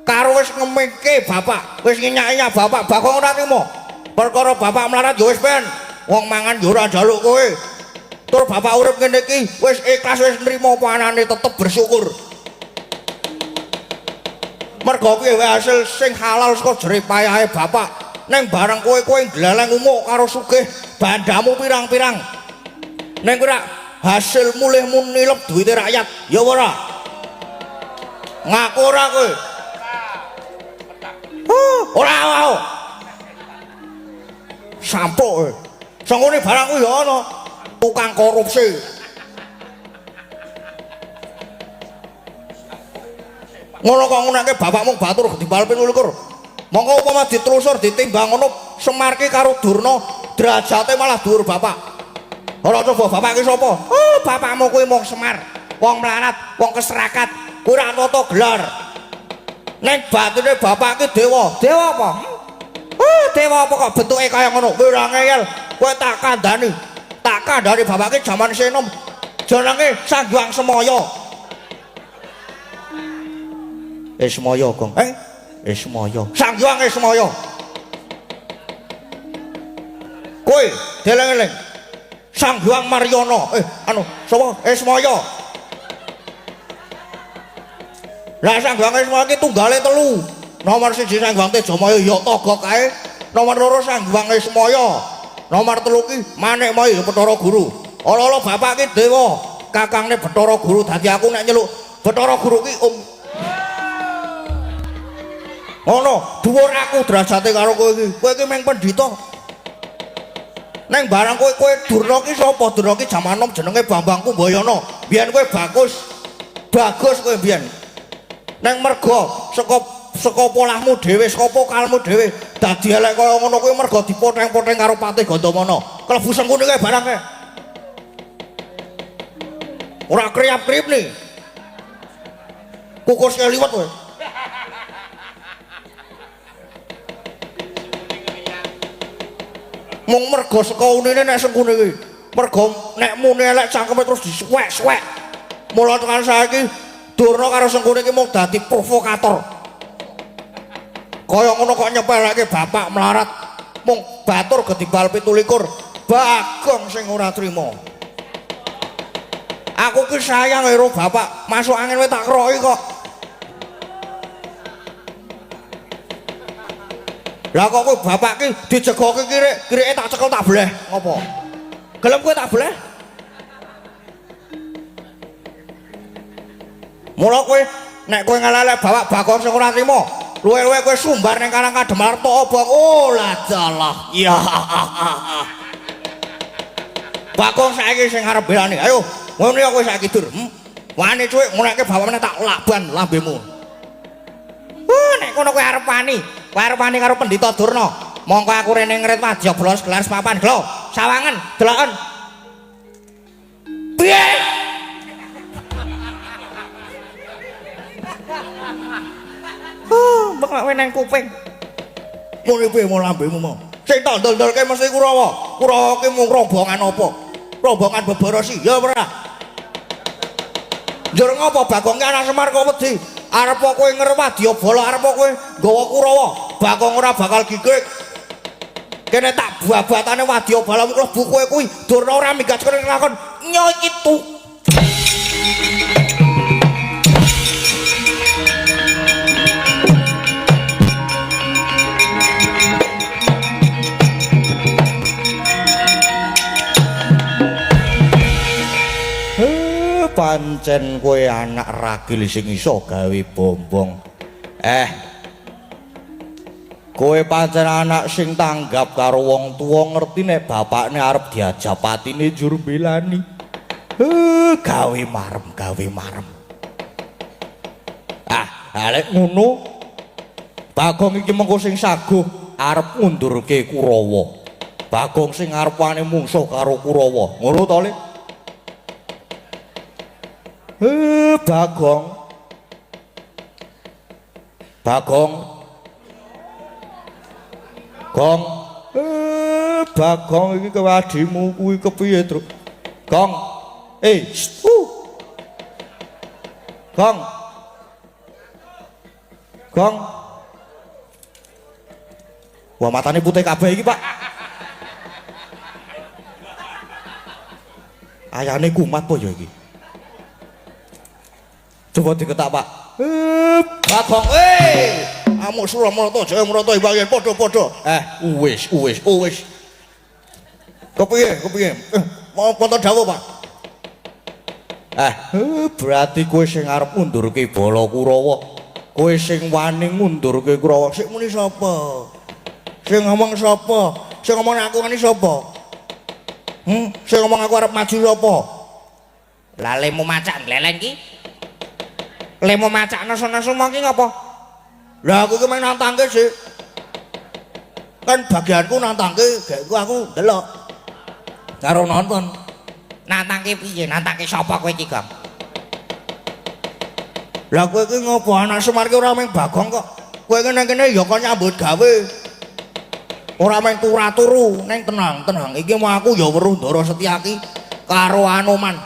S2: karo wis ngemengke bapak, wis nyenyak-nyenyak bapak, Bagong ora trimo. Perkara bapak melarat ya wis ben. Wong mangan ya ora njaluk kowe. Tur bapak urip ngene iki wis ikhlas wis nrimo apa anane tetep bersyukur. Mergo kuwi hasil sing halal saka jerih payahe bapak. Neng barang kowe gleleng umuk karo sugih bandamu pirang-pirang. Neng kowe hasil mulihmu nilep duwite rakyat, ya ora? Ngaku ora kowe? Ora mau. Sampuk kowe. Sangone barang kuwi ya ana tukang korupsi. Ngono kok ngunake bapakmu batur gedimbal ping 21. Monggo upama ditelusur ditimbang ngono Semarki karo Durna derajate malah dhuwur bapak. Ora coba bapak ki sapa? Oh, bapakmu kuwi mung Semar, wong melarat, wong keserakat, kuwi ora tata gelar. Ning batine bapak ki dewa. Dewa apa? Oh, dewa apa kok bentuke kaya ngono? Kuwi ora ngeyel. Kowe tak kandhani. Tak kandhani bapak ki jaman senom. Jenenge Sanghyang Semaya.
S1: Semaya, Gong. Semaya.
S2: Sanghyang Semaya. Kowe deleng-eleng. Sanghyang Maryana. Sapa? Semaya. Lah Sanghyang Semaya ki tunggale 3. Nomor 1 Sanghyang Tejamaya ya Taga kae. Nomor 2 Sanghyang Semaya. Nomor 3 ki Manikmaya ya Bathara Guru. Ala-ala bapak ki dewa, kakangne Bathara Guru. Dadi aku nek nyeluk Bathara Guru ki ngono, dhuwur aku derajate karo kowe iki. Kowe iki meng pendhita. Neng barang kowe Durna ki sapa? Durna ki jaman nom jenenge Bambang Kumbayana. Biyen kowe bagus kowe biyen. Neng mergo saka polahmu dhewe, saka pokalmu dhewe dadi elek kaya ngono kuwi mergo dipoteng-poteng karo Patih Gandamana. Klebu sengkune kae barang kae. Ora kriap-kriip nih. Kukus liwat kowe. Mung mergo saka unine nek sengkune iki. Mergo nek mune elek cangkeme terus disuwek-suwek. Mula tekan saiki Durna karo sengkune iki mung dadi provokator. Kaya ngono kok nyepelake bapak melarat. Mung batur gedimbal 17. Bagong sing ora trima. Aku ki sayang karo bapak, masuk angin wae tak kroki kok. Lah kok kowe bapak ki dijegoki kirike tak cekel tak bleh. Ngopo? Gelem kowe tak bleh? Mula kowe nek kowe ngalale bapak Bagong sing ora trima, luwe-luwe kowe sumbar ning Karang Kademarto obong. Oh lah dalah. Ya. Bagong saiki sing arep belani. Ayo, ngono ya kowe saiki dur. Wani cuwik nguneke bapak meneh tak lakban lambemu. Nek kono kowe arep wani. Kowe arep wani karo Pendhita Durna. Mongko aku rene ngrit wadya blos gelar papan glo. Sawangen deloken. Piye? Mbek kowe nang kuping. Mune piye mau lambemu mau. Sing tak ndol-ndolke mesti Kurawa. Kurawa ki mung rombongan apa? Rombongan beborosi. Ya ora. Njur ngopo Bagong ki anak Semar kok wedi? Arep kowe ngerep wadyabala, arep kowe nggawa Kurawa. Bagong ora bakal gigik. Kene tak babatane wadyabala mung klebu kowe kuwi. Durna ora minggat kene lakon nyo iki tu.
S1: Pancen kowe anak ragil sing iso gawe bombong. Kowe pancen anak sing tanggap karo wong tuwa, ngerti nek bapakne arep diajak patine njur belani. Gawe marem. Lek ngono Bagong iki mengko sing saguh arep ngundurke Kurawa. Bagong sing arepane mungsuh karo Kurawa. Ngono to, Le? Bagong. Gong. Bagong iki kewadimu kuwi kepiye, Truk? Gong. Gong. Gong. Wah, matane putih kabeh iki, Pak. Ayane kumat apa ya iki? Coba diketak, Pak.
S2: Bagong, amuk Suramarta Jaya Marata Iwayan padha-padha.
S1: Wis.
S2: Kepiye? Mau konten dawuh, Pak.
S1: Berarti kowe sing arep ngundurke Bala Kurawa. Kowe sing wani ngundurke Kurawa.
S2: Sik muni sapa? Sing ngomong sapa? Sing ngomong aku ngene sapa? Sing ngomong aku arep maju sapa? Lah lemu macak gleleng ki. Lemu macak naso-naso mong ki ngapa? Lah aku ki meng nantangke sik. Kan bagianku nantangke, gekku aku ndelok. Karo nonton. Nantangke piye? Nantangke sapa kowe iki, Gam? Lah kowe ki ngopo anak Semar ki ora meng Bagong kok. Kowe ki nang kene ya kok nyambut gawe. Ora meng turu-turu, neng tenang. Iki mau aku ya weruh Ndara Setyaki karo Anoman.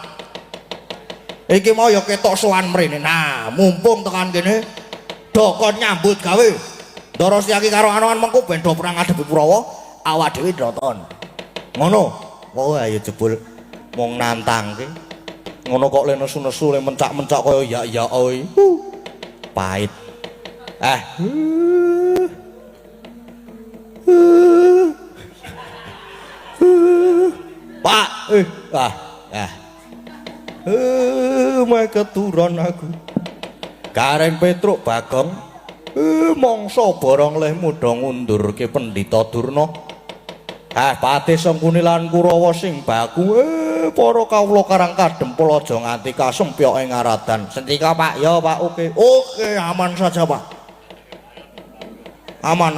S2: Iki mau ya ketok sowan mrene. Nah, mumpung tekan kene do kon nyambut gawe. Ndara Setyaki karo Anoman mengko ben do perang ngadepi Kurawa, awak dhewe nonton. Ngono.
S1: Oh ayo jebul mung nantangke. Ngono kok le nesu-nesu le mencak-mencak kaya ya oi. Pahit. Pak, meh keturon aku. Gareng Petruk Bagong. Mangsa barang leh mudha ngundurke Pendhita Durna. Patih Sengkuni lan Kurawa sing baku. Para kawula karang kadempul aja nganti kasempyok ing ngaradan.
S2: Sendika, Pak. Ya, Pak. Oke, aman saja, Pak. Aman.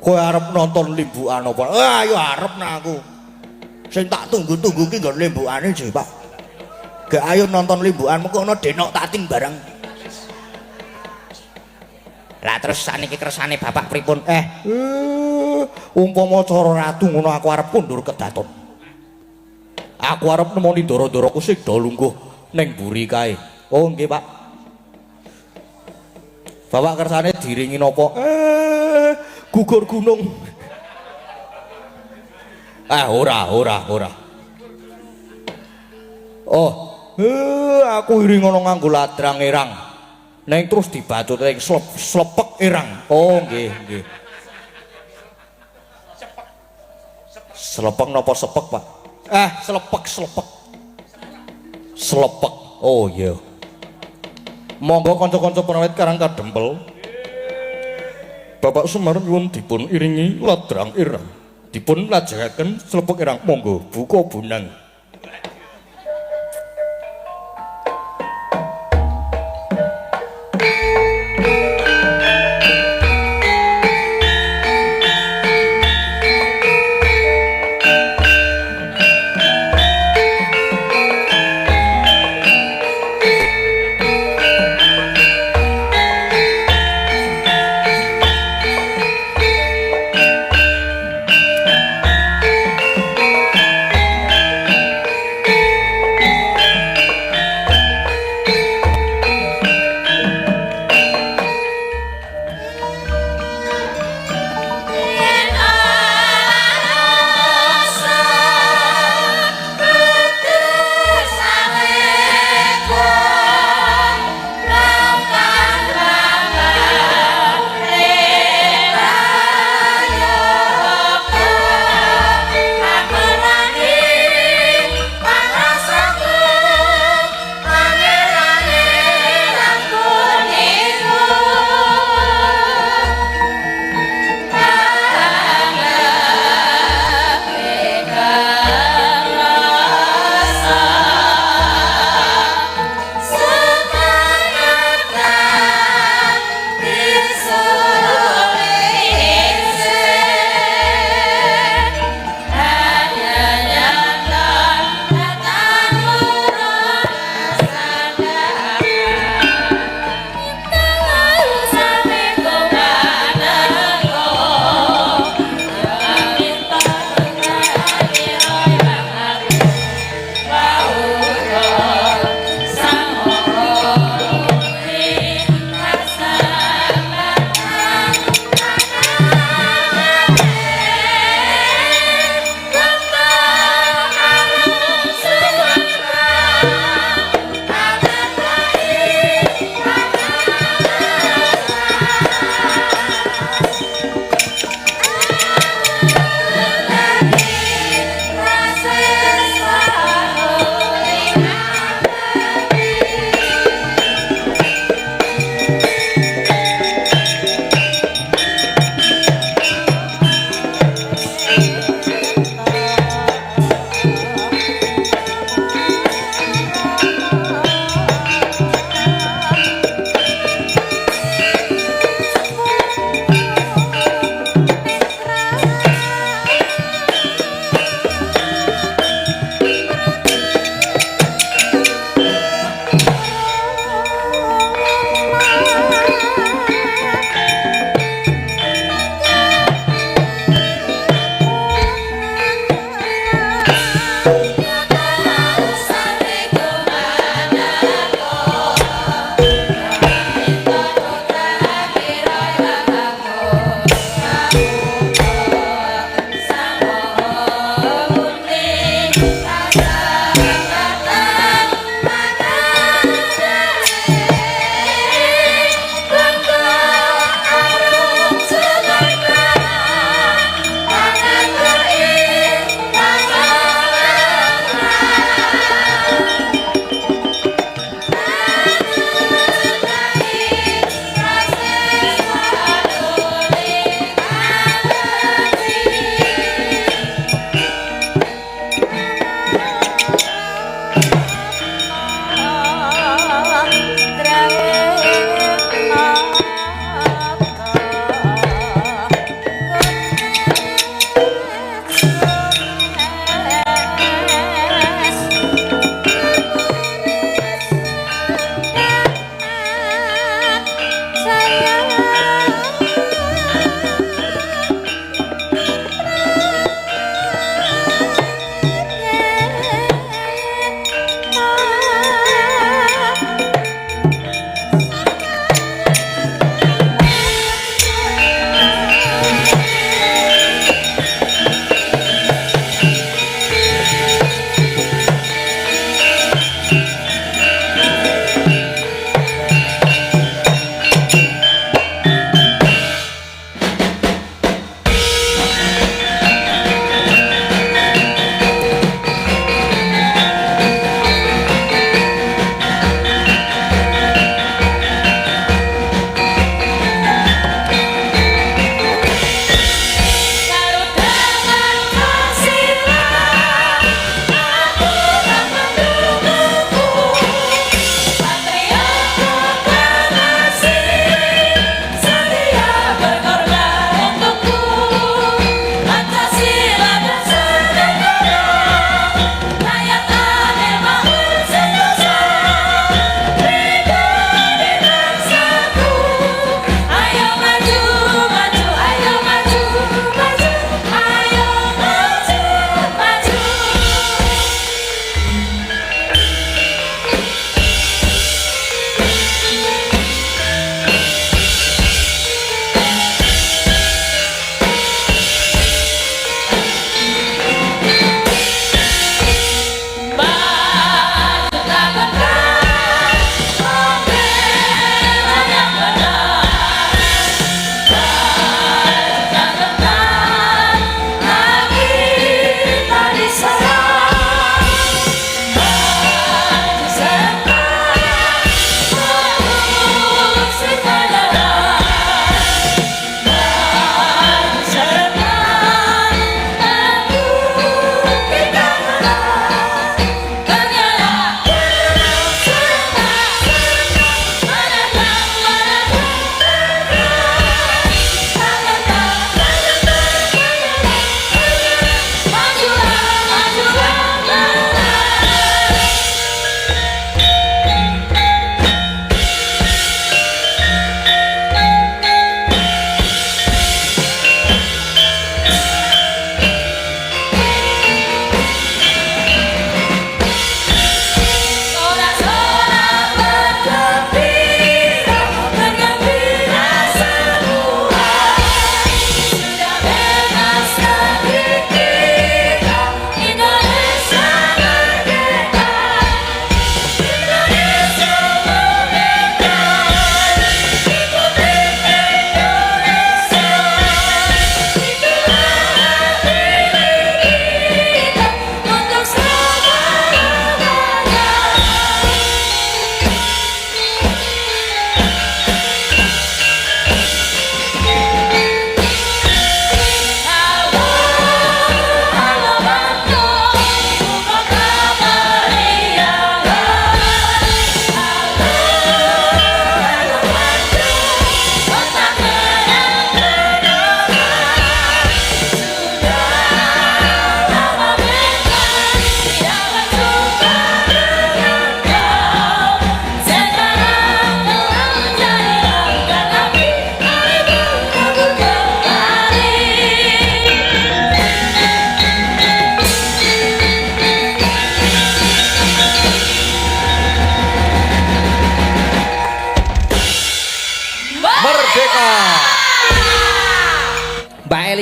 S1: Kowe arep nonton limbukan apa?
S2: Ya arep nak aku. Sing tak tunggu-tunggu ki nggon limbukane sih, Pak. Gak ayo nonton limbukan mengko ana denok tating bareng. Lah terus saniki kersane Bapak pripun?
S1: Umpama cara ratu ngono aku arep kundur kedaton. Aku arep nemoni Ndara-ndaraku sing do lungguh ning mburi kae. Oh nggih, Pak. Bapak kersane diringi napa? Gugur gunung. Ora. Oh, aku iring ngono nganggo ladrang irang. Neng terus dibacut ning slepek irang. Oh nggih. Selepek napa sepek, Pak? Selepek. Oh iya. Monggo kanca-kanca penawit karang kadempel. Bapak Semar nyuwun dipun iringi ladrang irang. Dipun lajengaken slepek irang. Monggo buka bunang.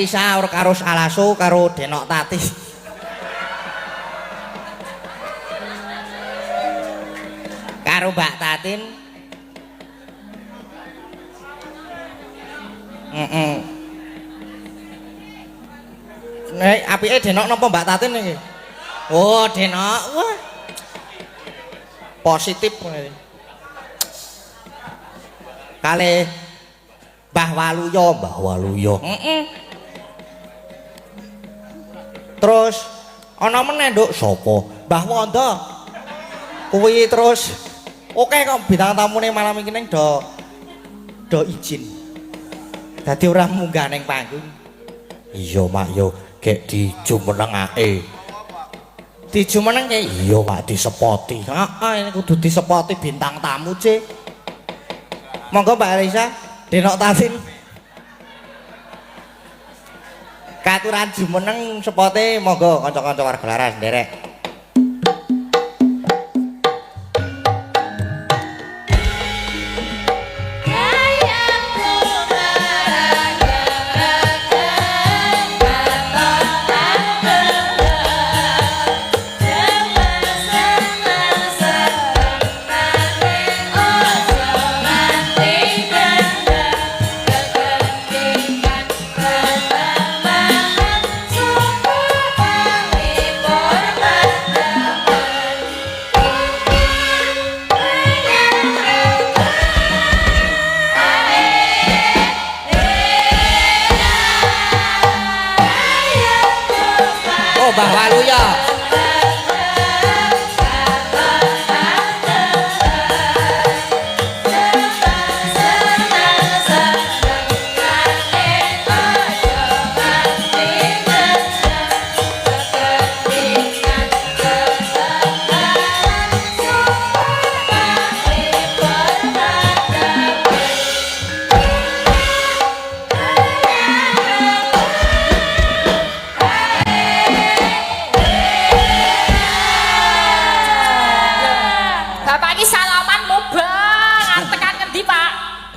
S2: Elisa karo Alaso karo Denok Tati. Karo Mbak Tatin. Nek apike Denok napa Mbak Tatin iki? Oh, Denok. Wah. Positif ngene. Kale Mbah Waluyo. Terus ana meneh Nduk sapa? Mbah Wanda. Kuwi terus oke kok bintang tamune malam iki ning do izin. Dadi ora munggah ning panggung.
S1: Iya Mak yo gek dijumenengake.
S2: Dijumenengke.
S1: Iya Mak disepoti.
S2: Heeh, ini kudu disepoti bintang tamu, Cik. Monggo Mbak Elisa, Denok Tasin. Katuran jumeneng sepote monggo kanca-kanca warga laras nderek. Mbah Waluyo.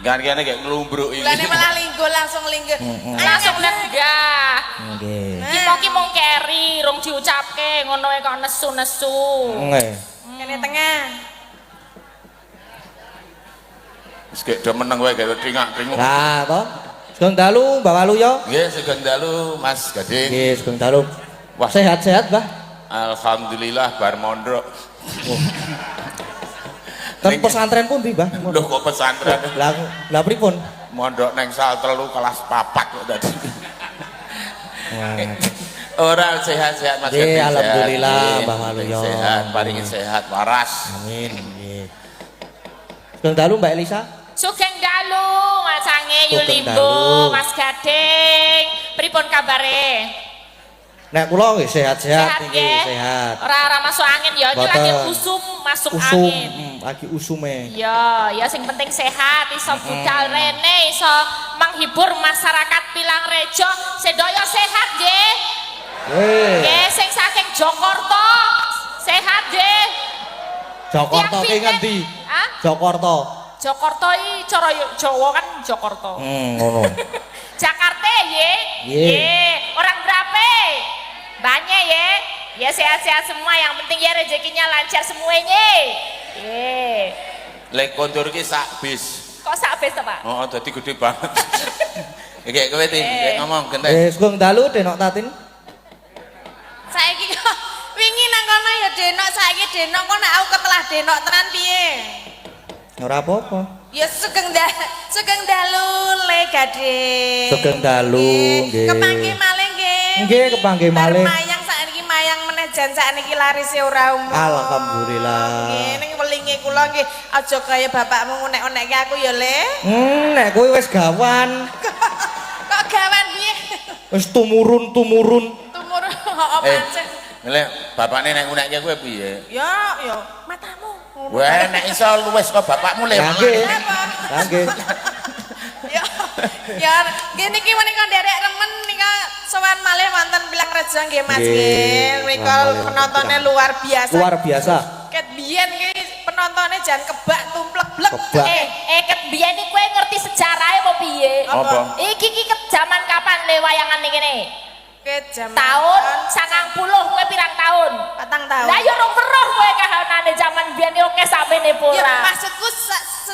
S4: Kan-kan kayak ngelumbruk ini.
S5: Lane malah linggo langsung linggo.
S6: Langsung lenggah.
S1: Nggih.
S6: Ki mong keri rung diucapke ngono e kok nesu-nesu.
S1: Nggih.
S5: Kene tengah.
S4: Wis gek do meneng wae gek tingak-tinguk.
S2: Lah to. Sugeng dalu Mbak Waluyo.
S4: Nggih, sugeng dalu Mas Gading.
S2: Nggih, sugeng dalu.
S4: Wah,
S2: Sehat-sehat, Mbah.
S4: alhamdulillah bar mondok.
S2: Kan pesantren pundi, Mbah?
S4: Lho kok pesantren.
S2: Lah pripun?
S4: Mondok neng sal 3 kelas 4 kok tadi. Ora sehat-sehat Mas
S2: Nggih,
S4: Gading.
S2: alhamdulillah,
S4: Sehat.
S2: Mbah Waluyo.
S4: Sehat, paringi sehat waras.
S2: Amin. Nggih. Sugeng dalu Mbak Elisa.
S6: Sugeng dalu Mas Sange
S2: Sugeng
S6: Yulimbo,
S2: dalu.
S6: Mas Gading. Pripun kabare?
S2: Nek kula nggih sehat-sehat
S6: Sehat
S2: niki,
S6: nggih?
S2: sehat.
S6: Ora masuk angin ya, iki
S2: Mboten.
S6: lagi usum masuk
S2: Usum,
S6: angin.
S2: lagi usume.
S6: Ya, ya sing penting sehat, iso budal rene, iso menghibur masyarakat Pilangrejo, sedaya sehat nggih. Nggih, sing saking Jakarta sehat nggih.
S2: Jakarta ki ngendi?
S6: Hah?
S2: Jakarta.
S6: Jakarta iki cara Jawa kan Jakarta.
S2: Ngono.
S6: Jakarta nggih.
S2: Nggih.
S6: Nggih, orang berapa? Banyak ya. Ya sehat-sehat semua, yang penting ya rezekinya lancar semuanya. Nggih.
S4: Lek kondur ki sak bis.
S6: Kok sak bes to, Pak?
S4: Oh, dadi gede banget. Kayak kowe Tin, ngomong genteng.
S2: Sugeng dalu Denok Tatin.
S5: Saiki kok wingi nang kono ya Denok, saiki Denok kok nek aku ketelah Denok tenan piye?
S2: Ora apa-apa.
S5: Ya sugeng dalu Le Gading.
S2: Sugeng dalu, nggih.
S5: Kepangge malih nggih.
S2: Nggih, kepangge malih.
S5: Mayang sakniki mayang meneh jan sakniki larise ora umum.
S2: Alhamdulillah.
S5: Nggih, ning welinge kula nggih aja kaya bapakmu ngunek-unekke aku ya, Le.
S2: Nek kowe wis gawan,
S5: Kok gawan piye?
S2: wis tumurun.
S5: Tumur apa pancen.
S4: Lek bapakne nek ngunekke kowe piye?
S5: Ya, matamu.
S4: Wah, nek iso luwes kok bapakmu le.
S2: Nggih. Nggih.
S5: Ya, nggih niki menika nderek remen nika sowan malih wonten Pilangrejo nggih Mas
S2: Nggih.
S5: nggih. Menika
S2: Malih wonten
S5: penontonnya luar biasa.
S2: Luar biasa.
S5: Ket biyen nggih penontonnya jangan kebak tumplek blek.
S1: Kebak.
S6: Biyen iki kowe ngerti sejarahnya apa piye?
S4: Apa?
S6: Iki zaman kapan le wayangan ning kene?
S5: Ke jam
S6: Tahun 90 kowe pirang tahun?
S5: 4 tahun.
S6: Lah yo rong weruh kowe kahanane zaman biyen oke sampeyan
S5: Ya
S6: pura.
S5: maksudku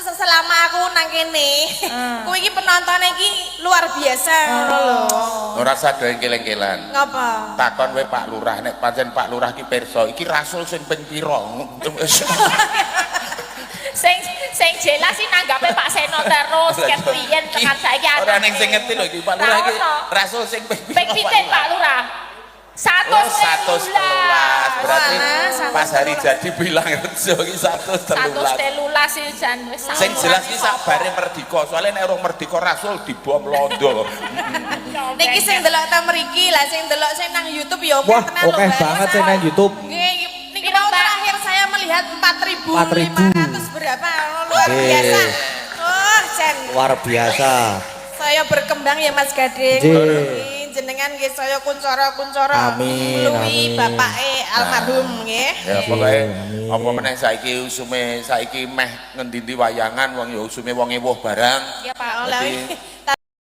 S5: selama aku nang kene, kowe iki penontonnya iki luar biasa ngono lho.
S4: Ora usah do engkel-engkelan.
S5: Ngapa?
S4: Takon wae Pak Lurah nek pancen Pak Lurah ki pirsa iki rasul sing ping pira?
S6: Sing jelas sih nanggape Pak Seno terus ket piyen tekan saiki
S4: Ora ning sing ngerti lho iki Pak Lurah iki rasul sing ping pira?
S6: Ping pinten Pak Lurah? 113.
S4: Berarti
S5: Wah,
S4: pas hari jadi bilang rejo iki 113.
S6: 113 sih jan wis.
S4: Sing jelas iki sabare merdika, soalnya nek urung merdika rasul dibom londo.
S5: Niki sing delok ta mriki lah, sing delok sing nang YouTube ya
S1: Wah,
S5: tenan lho,
S1: oke
S5: Mbak.
S1: banget sing nang YouTube.
S5: Nggih, niki
S6: Piro,
S5: mau
S6: Mbak?
S5: terakhir saya melihat 4.500 berapa luar
S1: Oke.
S5: biasa. Oh, Jan.
S1: Luar biasa.
S5: Saya berkembang ya Mas Gading.
S1: Nggih.
S5: Nggih, jenengan nggih saya kuncoro-kuncoro
S1: Amin,
S5: luwi
S1: amin.
S5: bapake almarhum nggih.
S4: Ya pokoke
S1: Amin.
S4: apa meneh saiki usume saiki meh ngendi-endi wayangan wong ya usume wong ewuh barang.
S5: Ya Pak, oleh
S4: Jadi-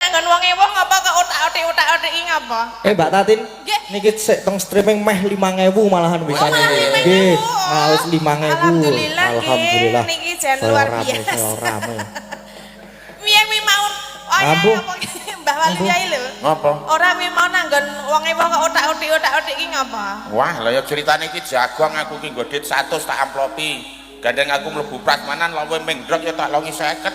S5: nggon wong ewuh ngapa kok otak-otik iki ngapa?
S1: Mbak Tatin,
S5: Nggih.
S1: niki sik teng streaming meh 5.000 malahan wisan
S5: malah
S1: iki.
S5: 5.000.
S1: Nggih, wis 5.000.
S5: Alhamdulillah, nggih.
S1: Alhamdulillah.
S5: Niki jan
S1: Saya
S5: luar
S1: rame,
S5: biasa.
S1: saya rame.
S5: Piye kuwi mau
S1: Ampuh.
S5: apa Mbah Wali Kyai lho.
S4: Ngapa?
S5: Ora kuwi mau nanggon wong ewuh kok otak-otik iki ngapa?
S4: Wah, lah ya ceritane iki jagoan aku ki nggo duit 100 tak amplopi. Gandeng aku mlebu prasmanan lawe minggrok ya tak longi 50.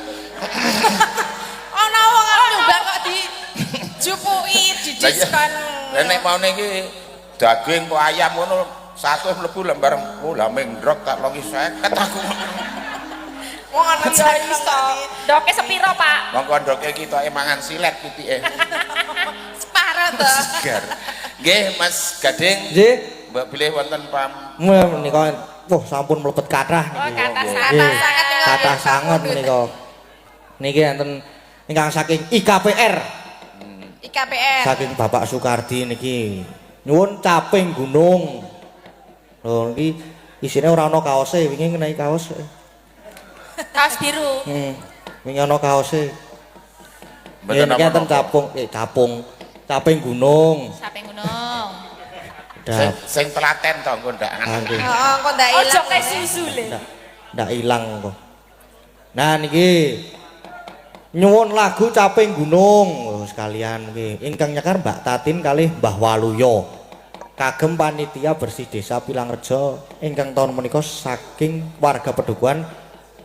S5: Ana wong arep nyumbang kok dijupuki, didiskon.
S4: Lah nek maune iki daging kok ayam ngono 100 mlebu lah bareng lah minggrok tak longi 50 aku.
S5: Wong ana
S6: Ya iso. Doke sepiro, Pak?
S4: Mongko ndoke iki tok mangan silet pitike.
S5: separo to.
S4: Segar. Nggih, Mas Gading.
S1: Nggih,
S4: Mbak pilih wonten pam.
S1: menika wah sampun mlebet kathah
S6: Oh,
S1: niki.
S6: kata
S1: Nggih.
S5: Kathah sangat tinggal
S1: Kathah
S5: nggih,
S1: sanget
S5: Pak
S1: menika. Niki enten ingkang saking IKPR.
S5: IKPR.
S1: Saking Bapak Soekardi niki nyuwun caping gunung. Lho niki isine ora ana kaose, wingi ngenai kaos.
S6: Kaos biru.
S1: Wingi ana kaose.
S4: Mboten
S1: Niki enten
S4: napa-napa.
S1: caping gunung.
S6: Sampai gunung.
S1: Dah,
S4: Sing telaten to engko ndak.
S1: nggih.
S5: Heeh, kok ndak
S6: Ojo
S5: ilang.
S6: kayak susu le.
S1: Ndak ilang kok. Nah niki nyuwun lagu caping gunung sekalian niki. Ingkang nyekar Mbak Tatin kalih Mbah Waluyo. Kagem panitia bersih desa Pilangrejo ingkang taun menika saking warga Pedukuhan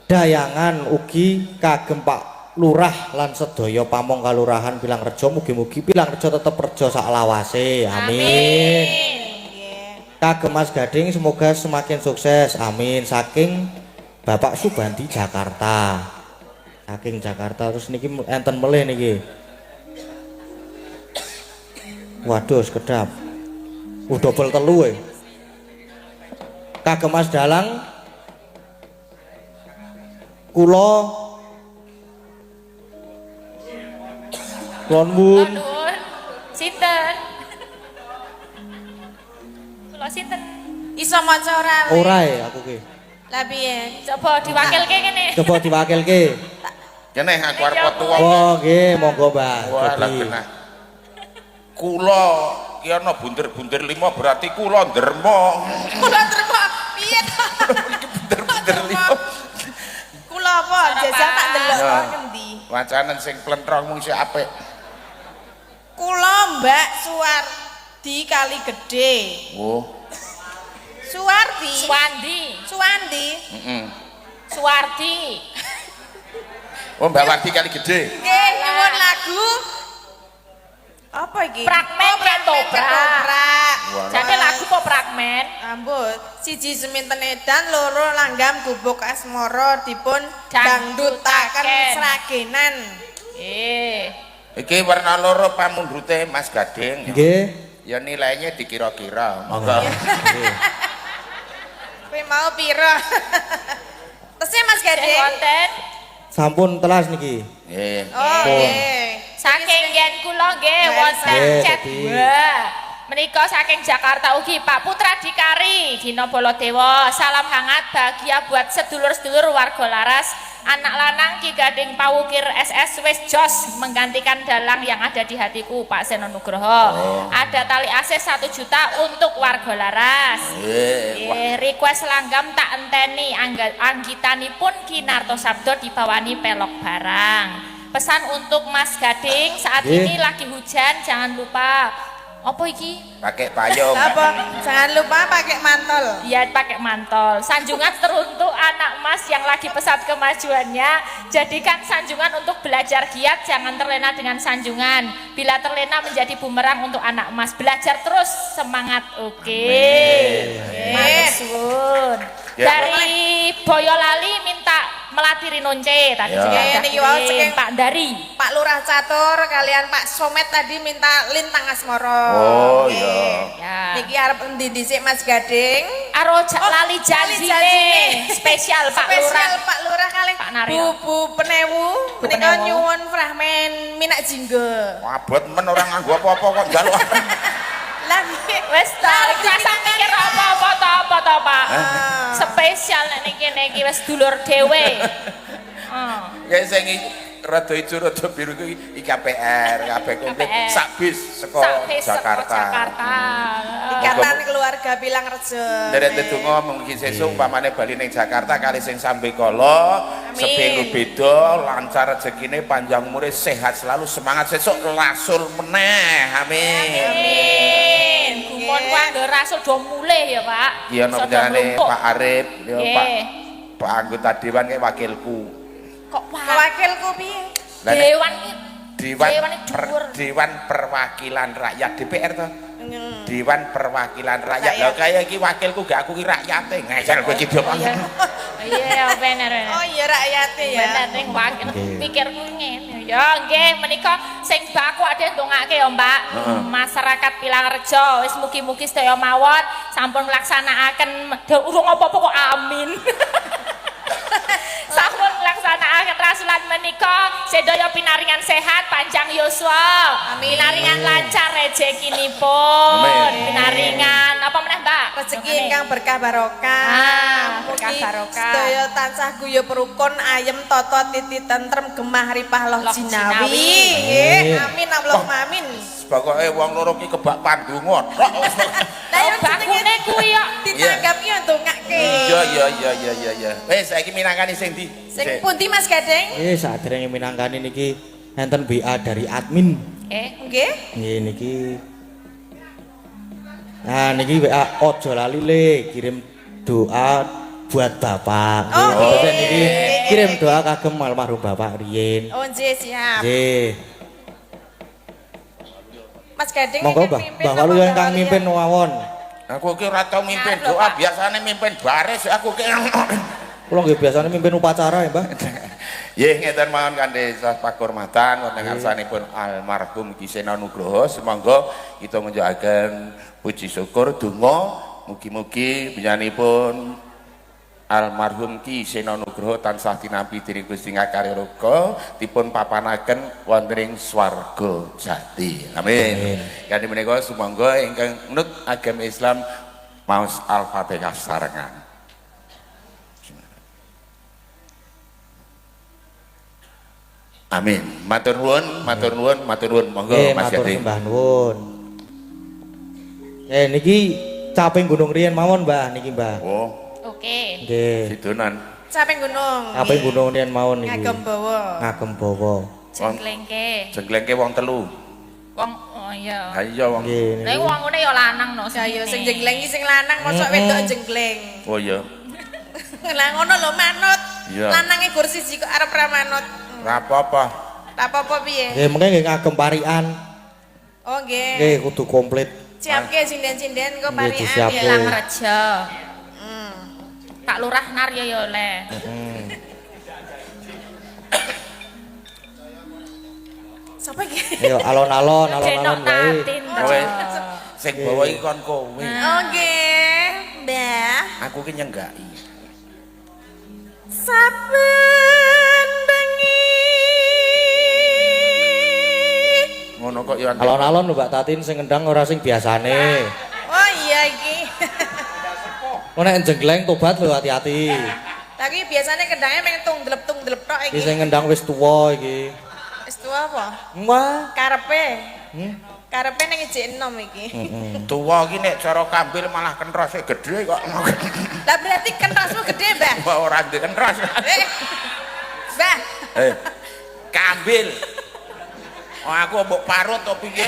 S1: Dayangan ugi kagem Pak Lurah lan sedaya pamong kalurahan Pilangrejo mugi-mugi Pilangrejo tetep rejo sak lawase. Amin. Kagem Mas Gading semoga semakin sukses. Amin. Saking Bapak Subandi Jakarta. Saking Jakarta terus niki enten melih niki. Waduh, sekedap. Double telu Kagem Mas Dalang kula nuwun
S6: Nuwun. Sinten? Kula sinten?
S5: Iso maca ora?
S1: ora aku ki.
S5: Lah piye?
S6: Coba diwakilke kene.
S1: Coba diwakilke.
S4: Kene aku arep foto wong.
S1: Oh nggih, monggo Mbak.
S4: Wah, lah
S1: Jadi,
S4: kena. Kula ki ana bunder-bunder 5 berarti kula ndermo.
S5: Kula terima piye to?
S4: Iki bunder-bunder 5.
S5: Kula apa? Jajal tak delok
S4: Ya.
S5: kok ngendi.
S4: Wacanen sing plentrong mung sik apik.
S5: Kula Mbak Suwardi Kali Gede.
S4: Oh.
S5: Suwardi.
S6: Suwandi.
S5: Suwandi.
S4: Heeh.
S6: Suwardi.
S4: Oh, Mbak Wardi kali gede.
S5: Nggih, nyuwun lagu. Apa iki?
S6: Fragmen ketoprak. Jadi lagu po fragmen.
S5: Ambut, siji seminten edan, loro langgam gubuk asmara dipun
S6: Dangdutaken.
S5: dangdutaken sragenan.
S4: Iki warna loro pamundrute Mas Gading.
S1: nggih.
S4: Ya nilainya dikira-kira. Monggo.
S5: Kowe mau pira? Tesih Mas Gading.
S6: Wonten
S1: Sampun telas niki.
S4: Nggih.
S5: Oh, nggih.
S6: saking yen kula nggih
S5: Nggih,
S6: wonten
S1: nggih,
S6: chat
S1: dadi.
S6: wah. Menika saking Jakarta ugi Pak Putra Dikari Dina Baladewa. Salam hangat bahagia buat sedulur-sedulur warga Laras. Anak lanang Ki Gading Pawukir SS wis jos menggantikan dalang yang ada di hatiku Pak Seno Nugroho. Ada tali AC 1 juta untuk warga Laras. Request langgam tak enteni anggitanipun Ki Narto Sabdo dibawani pelok barang. Pesan untuk Mas Gading saat ini lagi hujan jangan lupa apa iki?
S4: Pakai payung.
S5: Apa? Jangan lupa pakai mantol.
S6: Iya, pakai mantol. Sanjungan teruntuk anak Mas yang lagi pesat kemajuannya. Jadikan sanjungan untuk belajar giat, jangan terlena dengan sanjungan. Bila terlena menjadi bumerang untuk anak Mas. Belajar terus, semangat. Oke. Matur. Dari Boyolali minta melatiri nonce tadi juga
S5: niki wau saking
S6: Pak Dari.
S5: Pak Lurah Catur kalian Pak Somet tadi minta lintang asmoro.
S4: Oh iya.
S6: Ya.
S5: Niki arep endi dhisik Mas Gading?
S6: Lali janji spesial Pak Lurah.
S5: Spesial Pak Lurah kali
S6: Pak Naryo.
S5: Bu Penewu menika nyuwun fragmen Minak Jingga.
S4: Abot men orang nganggo apa-apa kok njaluk.
S5: Lah
S6: Wes ta, rasa mikir apa-apa to, Pak. Spesial nek niki wis dulur dhewe.
S4: Ya sing rada ijo rada biru kuwi IKPR, kabeh komplit sak bis saka Jakarta.
S5: Ikatan keluarga Pilang Rejo.
S4: Derek ndedonga mugi sesuk umpamane bali ning Jakarta kali sing sambe kala sepiro beda lancar rezekine panjang umure sehat selalu semangat sesuk lasul meneh. Amin.
S6: Gumun kanggo rasul do mulih ya, Pak.
S4: Iya nang jenenge Pak Arif, ya Pak anggota dewan kayak wakilku.
S6: Kok
S5: Wakilku piye?
S4: Dewan Perwakilan Rakyat DPR to. Dewan Perwakilan Rakyat. Lah kaya iki wakilku gak aku ki rakyate. Ngeser kowe iki yo.
S6: Iya bener.
S5: Oh iya rakyate ya.
S6: Bener ning wakil pikirku ngene. Ya nggih menika sing baku ade ndongake ya, Mbak. Masyarakat Pilangrejo wis mugi-mugi sedaya mawon sampun nglaksanakaken urung apa-apa kok amin. Sampun nglaksanakaken rasulan menika sedaya pinaringan sehat panjang yuswa. Pinaringan lancar rezekinipun. Pinaringan apa meneh, Mbak?
S5: Rezeki ingkang berkah barokah.
S6: Berkah barokah.
S5: Sedaya tansah guyub rukun ayem tata titi tentrem gemah ripah loh jinawi. Nggih, amin Allahumma amin.
S4: Pokoke wong loro ki kebak pandonga.
S5: Lah yo
S6: bakune kuwi yo
S5: ditanggapi yo ndongake.
S4: Iya. Wis saiki minangkani sing ndi?
S5: Sing pundi Mas Gading?
S1: Saderenge minangkani niki enten BA dari admin.
S5: Nggih.
S1: Nggih niki. Nah niki WA ojo lali le kirim doa buat Bapak. Nggih. Niki kirim doa kagem almarhum Bapak riyin.
S5: Oh nggih siap.
S1: Nggih.
S5: Mas Gading
S1: monggo Mbah Walu yang kang mimpin mawon.
S4: Aku ki ora tau mimpin doa, biasane mimpin baris aku ki.
S1: Kula nggih biasane mimpin upacara ya, Mbah.
S4: Nggih ngeten mawon kanthi pakurmatan wonten ngarsanipun almarhum Ki Seno Nugroho. Semangga kita ngunjukaken puji syukur donga mugi-mugi panjenenganipun almarhum Ki Seno Nugroho tansah tinampi dening Gusti Ngakareroga dipun papanaken wonten ing swarga jati. Amin. Kanthi menika sumangga ingkang nut agama Islam maos Al-Fatihah sarengan. Amin. Matur nuwun. Monggo Mas Yadi.
S1: Matur sembah nuwun. Niki caping gunung riyen mawon, Mbah, niki, Mbah.
S4: Oh.
S6: Oke.
S1: Nggih.
S4: Sidonan.
S5: Caping gunung.
S1: Caping gunung riyen mawon niki.
S5: Ngagem bawa.
S6: Jenglengke
S4: wong telu.
S6: Wong oh iya.
S4: Ha iya wong.
S6: Lah wong ngene ya lanang no.
S5: Ya sing jengleng iki sing lanang mosok wedok jengleng.
S4: Oh iya.
S5: Lah ngono lho manut.
S4: Iya.
S5: Lanange gur siji kok arep ra manut.
S4: Ora apa-apa.
S5: Tak apa-apa piye?
S1: Nggih, mengke nggih ngagem parian.
S5: Oh nggih.
S1: Nggih kudu komplit.
S5: Siapke sinden-sinden kok
S1: Nggih,
S5: parian.
S1: disiapke.
S6: Pilangrejo. Pak Lurah Naryo ya oleh.
S5: Sapa iki?
S1: Ayo alon-alon wae.
S4: Kowe sing bawa iki kon kowe.
S5: Oh nggih, Mbah.
S4: Aku ki nyenggaki.
S5: Saben bengi
S4: Ngono kok ya.
S1: Alon-alon lho Mbak Tatin sing ngendang ora sing biasane.
S5: Oh iya iki.
S1: Kok nek jenggleng tobat lho hati-hati.
S5: Tapi biasanya kendangnya pengen tungdelep tok
S1: Iki
S5: iki.
S1: sing ngendang wis tuwa iki.
S5: Wis tuwa apa?
S1: Wah.
S5: Karepe. Karepe ning ijik enom iki.
S4: Tuwa iki nek cara kambil malah kentrose gedhe kok.
S5: Lah berarti kentrasmu gede, Mbah.
S4: Wah ora ndek kentros.
S5: Mbah.
S4: Kambil. Oh aku mbok parut to piye?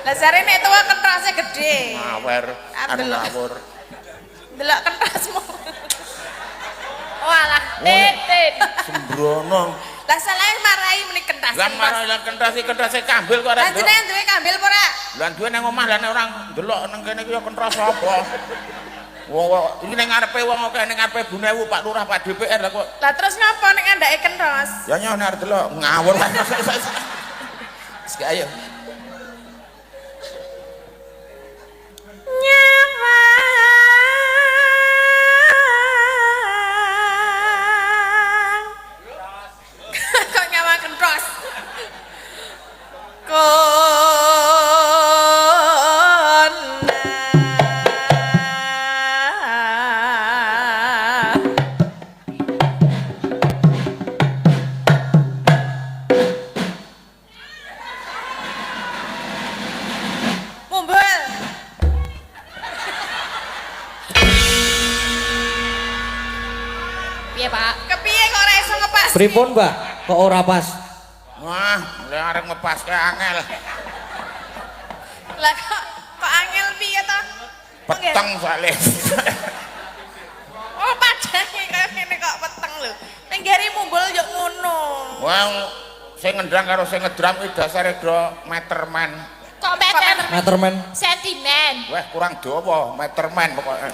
S5: Lah jare nek tuwa kentrasnya gede.
S4: Ngawur, anu
S5: Delok.
S4: ngawur.
S5: Delok kentrasmu.
S6: Walah, titin.
S4: Sembrono.
S5: Lah salahe marai meni kentas.
S4: Lah marah lan kentrase kambil kok ora
S5: Lah
S4: nduk.
S5: jenengan duwe kambil apa ora?
S4: Lah duwe nang omah lan orang ndelok nang kene iki ya kentros apa. Wong iki ning ngarepe wong akeh ning ngarepe Bunewu Pak Lurah Pak DPR lah kok.
S5: Lah terus ngapa nek andake kentos?
S4: Ya nyono arep delok ngawur. Wis ayo.
S5: Kok nyawa kentos? Kona Mumbul.
S6: Piye, Pak?
S5: Kepiye kok ora iso ngepas?
S1: Pripun, Mbak? Kok ora pas?
S4: Wah, lek arep ngepaske angel.
S5: Lah kok angel piye to?
S4: Peteng sale.
S5: Oh, padahal kaya ngene kok peteng lho. Ning gari mumbul yo ngono.
S4: Wong sing ngendang karo sing ngedram iki dasare do meterman.
S6: Kok meter
S1: Meterman.
S6: sentimen.
S4: Wah, kurang dawa, meterman pokoke.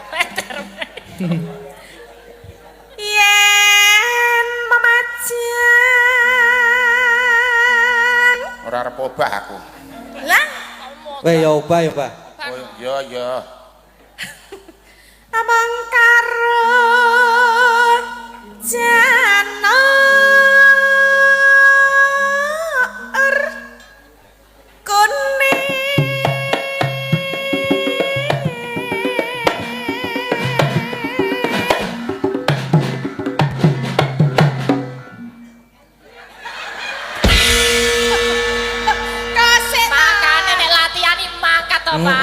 S6: Meter.
S5: Yen memajan.
S4: Ora arep obah aku.
S5: Lah,
S1: Weh ya obah ya, Mbak.
S4: Oh iya iya.
S5: amang karo janor
S6: Makane nek latihan iki mangkat to, Pak.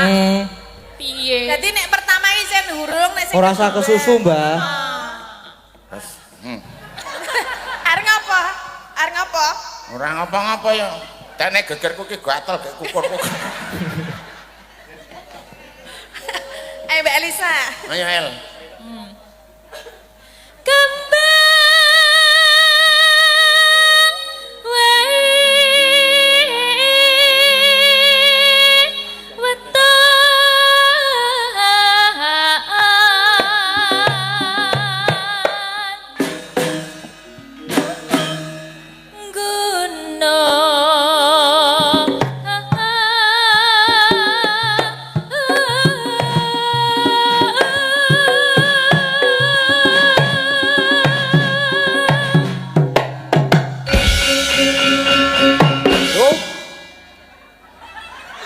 S6: Piye?
S5: Jadi nek pertama iki sen hurung nek sing
S1: Ora usah kesusu, Mbak.
S5: Arep ngapa? Arep ngapa?
S4: Ora ngapa-ngapa ya. Tene gegerku ki gatel gek kukur-kukur.
S5: Ayo Mbak Elisa.
S4: Ayo El.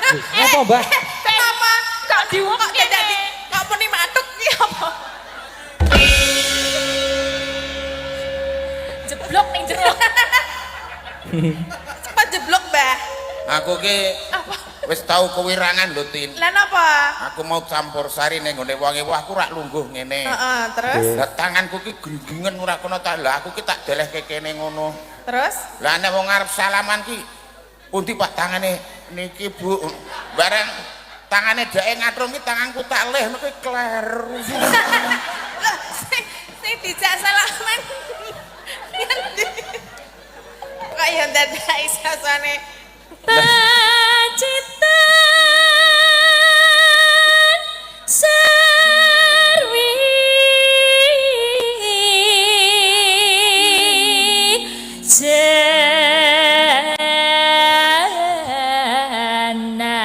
S1: Apa, Mbak?
S5: Apa?
S6: Kok diwok
S5: Kok
S6: kene?
S5: dadi kok muni matuk ki apa?
S6: Jeblok ning jero.
S5: Cepat jeblok, Mbah.
S4: Aku ki wis tau kewirangan lho Tin.
S5: Lah napa?
S4: Aku mau campur sari ning gone wonge wah aku rak lungguh ngene.
S5: Heeh, terus?
S4: Lah tanganku ki gringgingen ora kena tak lah aku ki tak delehke kene ngono.
S5: Terus?
S4: Lah nek wong arep salaman ki pundi Pak tangane niki Bu. Bareng tangane dheke ngatur ki tanganku tak leh niku kleru.
S5: Lah sing dijak salaman. Kok ya dadak isasane.
S6: Pacitan serwi jana.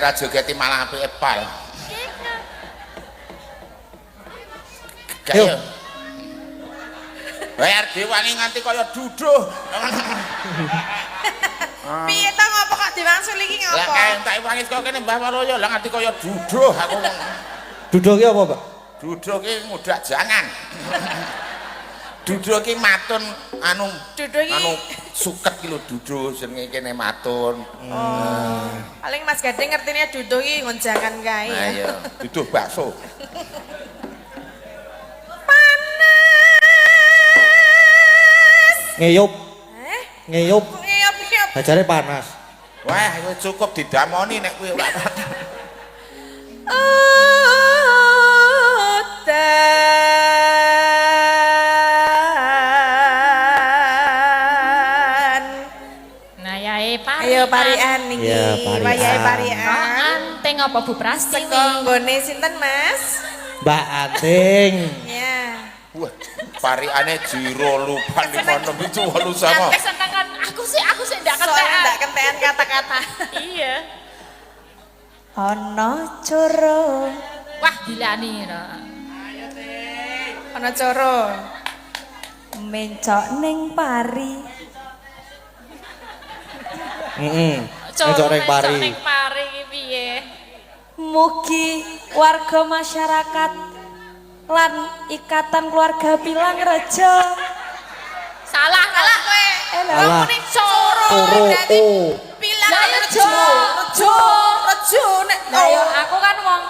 S4: ra jogeti malah apike pal. Kayo. Bayar diwangi nganti kaya duduh.
S5: Piye to ngopo kok diwangsul iki
S4: Lah
S5: ngopo?
S4: kae tak wangi kok kene Mbah Waluyo lah nganti kaya duduh aku.
S1: Duduh ki apa, Pak?
S4: Duduh ki mudak jangan. Duduh ki matun anu
S5: Duduh iki.
S4: anu suket ki lho duduh jenenge kene matun.
S5: Oh. Paling Mas Gading ngertine duduh iki ngonjangan kae.
S4: Nah iya, duduh bakso.
S1: Ngeyup,
S5: Eh?
S1: ngeyup.
S5: Ngeyop-ngeyop.
S1: Bajare panas.
S4: Wah, kowe cukup didamoni nek kowe ora.
S5: Udan.
S6: Nah yae pari.
S5: Ayo parian niki.
S1: Iya, parian.
S5: Wayahe
S6: Oh,
S5: parian.
S6: anteng apa Bu Prastiwi?
S5: Seko nggone sinten, Mas?
S1: Mbak Ating.
S5: Ya.
S4: Wah, pariane jiro lupan 56 itu walu sama.
S6: Anteng senengan aku sih ndak
S5: Soalnya
S6: kentekan.
S5: ndak kentean kata-kata.
S6: Iya.
S5: Ana coro.
S6: Wah dilani no.
S5: Ana coro. Mencok ning pari.
S1: Heeh. Ngejok ning pari.
S6: Ning pari iki piye?
S5: Mugi warga masyarakat lan ikatan keluarga Pilang Rejo.
S6: Salah kowe.
S1: Salah.
S6: Muni coro.
S1: Coro.
S5: berarti
S1: Oh.
S5: Pilang
S6: Lah, ya,
S5: Rejo.
S6: Jo.
S5: Rejo nek.
S6: Lah yo aku kan wong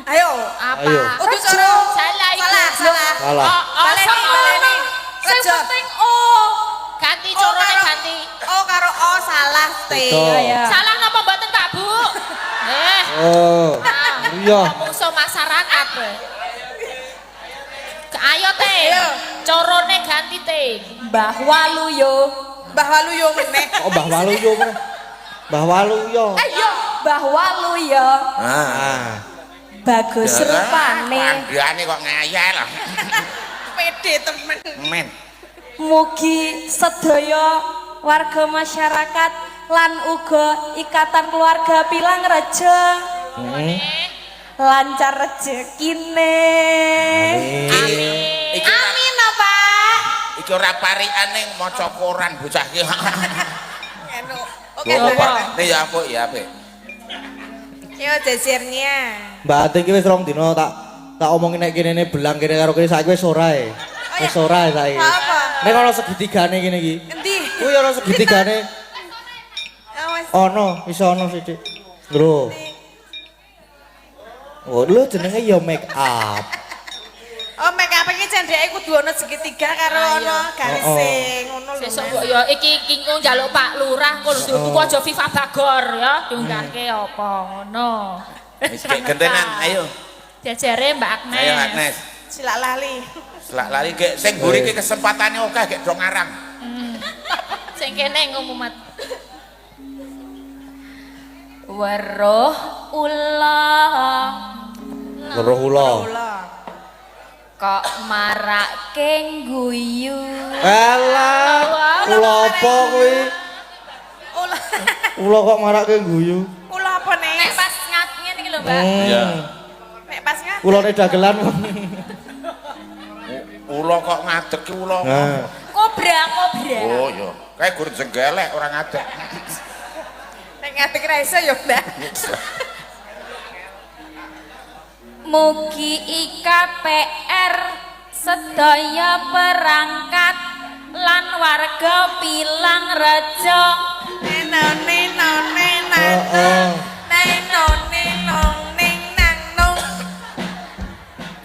S5: Ayo.
S6: apa?
S1: Ayo.
S5: Kudu coro.
S6: Salah iku.
S5: Salah.
S1: Salah.
S5: Baleni,
S6: sama.
S5: baleni.
S6: Sing
S5: Rejo.
S6: penting ganti
S5: Oh,
S6: corone
S5: karo-
S6: ganti.
S5: Oh karo O salah T.
S1: Betul.
S5: Ya.
S6: Salah napa mboten Pak Bu?
S1: Oh. Iya.
S6: Musuh masyarakat. Ayo teh.
S5: Ayo.
S6: Corone ganti teh.
S5: Mbah Waluyo. Mbah Waluyo meneh.
S1: Oh, Mbah Waluyo meneh. Mbah Waluyo.
S5: Ayo, Mbah Waluyo.
S1: Ah.
S5: Bagus rupane.
S4: Pandiane kok ngayal.
S5: Pede temen.
S4: Men.
S5: Mugi sedaya warga masyarakat lan uga ikatan keluarga Pilang Rejo lancar rezekine.
S4: Iki
S5: Amin apa?
S4: iki ora pariane maca koran bocah iki.
S5: Anu, oke.
S4: Lho, Pak.
S5: Mbak.
S4: Nih ya apik ya apik.
S5: Yo jejernya.
S1: Mbak Ating ki wis rong dina tak omongin nek kene belang kene karo kene saiki wis ora ae. Wis ora ae saiki.
S5: Apa?
S1: Nek ana segitigane kene iki.
S5: Endi?
S1: Kuwi ana segitigane.
S5: Awas.
S1: Ono, iso ono sithik. Lho. Oh, lho jenenge ya make up.
S5: Oh, make up iki cendeke kudu ana segitiga karo ana garise ngono lho.
S6: Sesuk
S5: Mas.
S6: kok ya iki njaluk Pak Lurah engko lho tuku aja Viva Bagor ya diunggahke apa ngono.
S4: Wis gentenan ayo.
S6: Jajare Mbak Agnes.
S4: Ayo Agnes.
S5: Silak lali.
S4: Selak lari gek sing mburi iki kesempatane akeh gek do ngarang.
S6: Sing kene ngumumat.
S5: Weruh ulah
S1: Weruh ula.
S5: kok marake guyu.
S1: Alah. Ula apa kuwi?
S5: Ulah.
S1: Ula kok marake guyu.
S5: Ulah apa nih?
S6: Nek pas ngene iki lho, Mbak.
S4: Iya.
S5: Nek pas ngat.
S1: Ulane dagelan.
S4: Ula kok ngadeg ki ula.
S1: Nah.
S5: Kobra.
S4: Oh iya. Kayak gur jenggelek orang ngadeg.
S5: Nek ngadeg ra iso ya, Mbak. Mugi IKPR sedaya perangkat lan warga Pilang Rejo. Neno neno neno. Neno neno ning nang nung.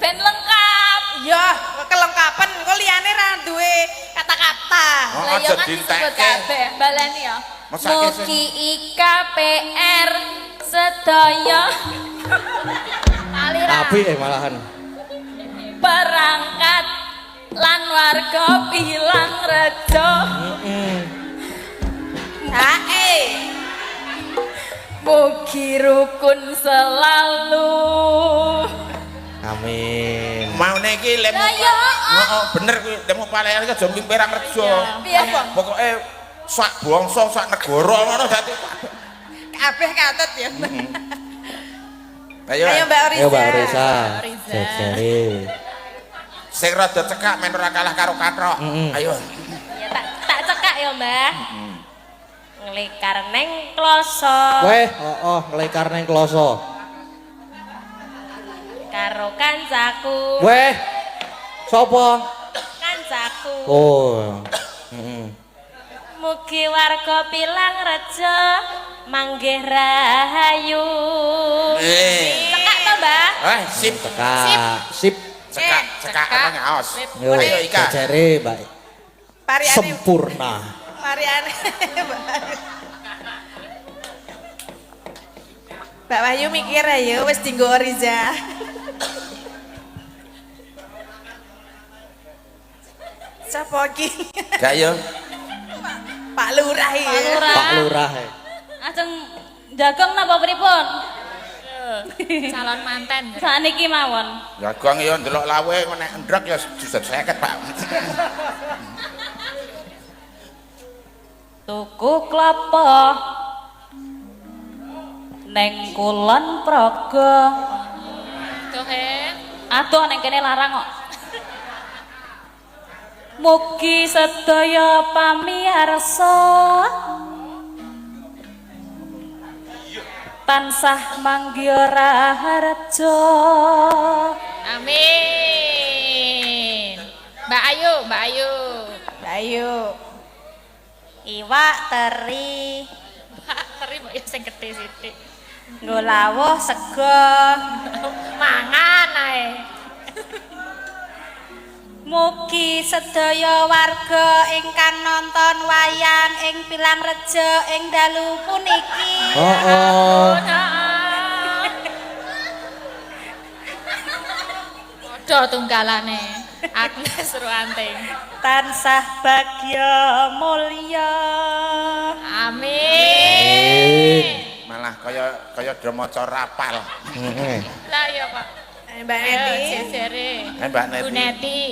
S5: Ben lengkap. Ya, kelengkapan kok liyane ra duwe kata-kata.
S4: Oh,
S6: Lah ya
S4: aja
S6: kan disebut
S4: dintekke.
S6: kabeh, baleni ya.
S4: Masake sing
S5: Mugi IKPR sedaya
S6: Aliran.
S1: Apik malahan.
S5: perangkat lan warga Pilang Rejo. Hae. Mugi rukun selalu.
S1: Amin.
S4: Mau iki lemu.
S5: Lah ya.
S4: Heeh, bener kuwi lemu palean iki aja mimpi perang rejo.
S5: Piye apa?
S4: Pokoke sak bangsa, sak negara ngono dadi
S5: Kabeh katut ya.
S4: Ayo.
S5: Ayo Mbak Oriza.
S3: Ayo Mbak Risa.
S6: Riza.
S3: Jejere.
S4: Sing rada cekak men ora kalah karo kathok. Ayo.
S6: Ya tak cekak ya, Mbah. Ngelikar neng kloso
S3: Weh, ngelekar neng kloso.
S6: karo kancaku.
S3: Weh. Sopo?
S6: Kancaku.
S3: Oh. Heeh.
S6: Mugi warga Pilang Rejo manggih rahayu. Cekak to, Mbah?
S4: Sip.
S3: Sip.
S4: Cekak ana ngaos.
S3: Yo,
S4: Ayo Ika.
S3: jejere Mbak.
S5: Pariane.
S3: Sempurna.
S5: Pariane. Mbak Wahyu mikir ayo wis dinggo Oriza. Sapa iki?
S4: Gak yo.
S5: Pak Lurah iki.
S3: Pak Lurah.
S7: Ajeng jagung napa pripun?
S6: Calon manten.
S7: Saniki mawon.
S4: Jagung yo ndelok lawe nek endrek ya juset 50, Pak.
S7: Tuku klapa neng Kulon Praga.
S6: Tuh he.
S7: Aduh neng kene larang kok. Mugi sedaya pamiarsa tansah manggih raharja.
S6: Amin. Mbak Ayu, Mbak Ayu.
S5: Ayo.
S7: Iwak teri
S6: Mbak terima ya sing gede sithik.
S7: nggo lawuh sego.
S6: Mangan ae.
S7: Mugi sedaya warga ingkang nonton wayang ing Pilang Rejo ing dalu puniki
S6: Padha tunggalane. Agnes Ruanting.
S7: tansah bagya mulya.
S6: Amin.
S4: Malah kaya dramaca rapal.
S3: Heeh.
S6: Lah ya, Pak.
S5: Mbak Neti.
S6: Jejere.
S4: Mbak Neti.
S6: Bu Neti.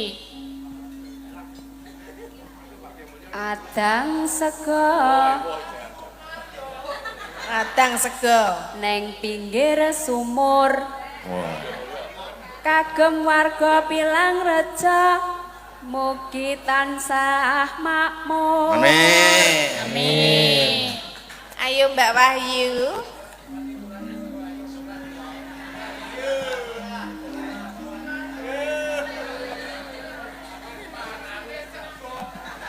S7: Adang sego
S5: Adang sego.
S7: neng pinggir sumur. Kagem warga Pilang Rejo mugi tansah makmur.
S4: Amin.
S6: Amin.
S5: Ayo Mbak Wahyu.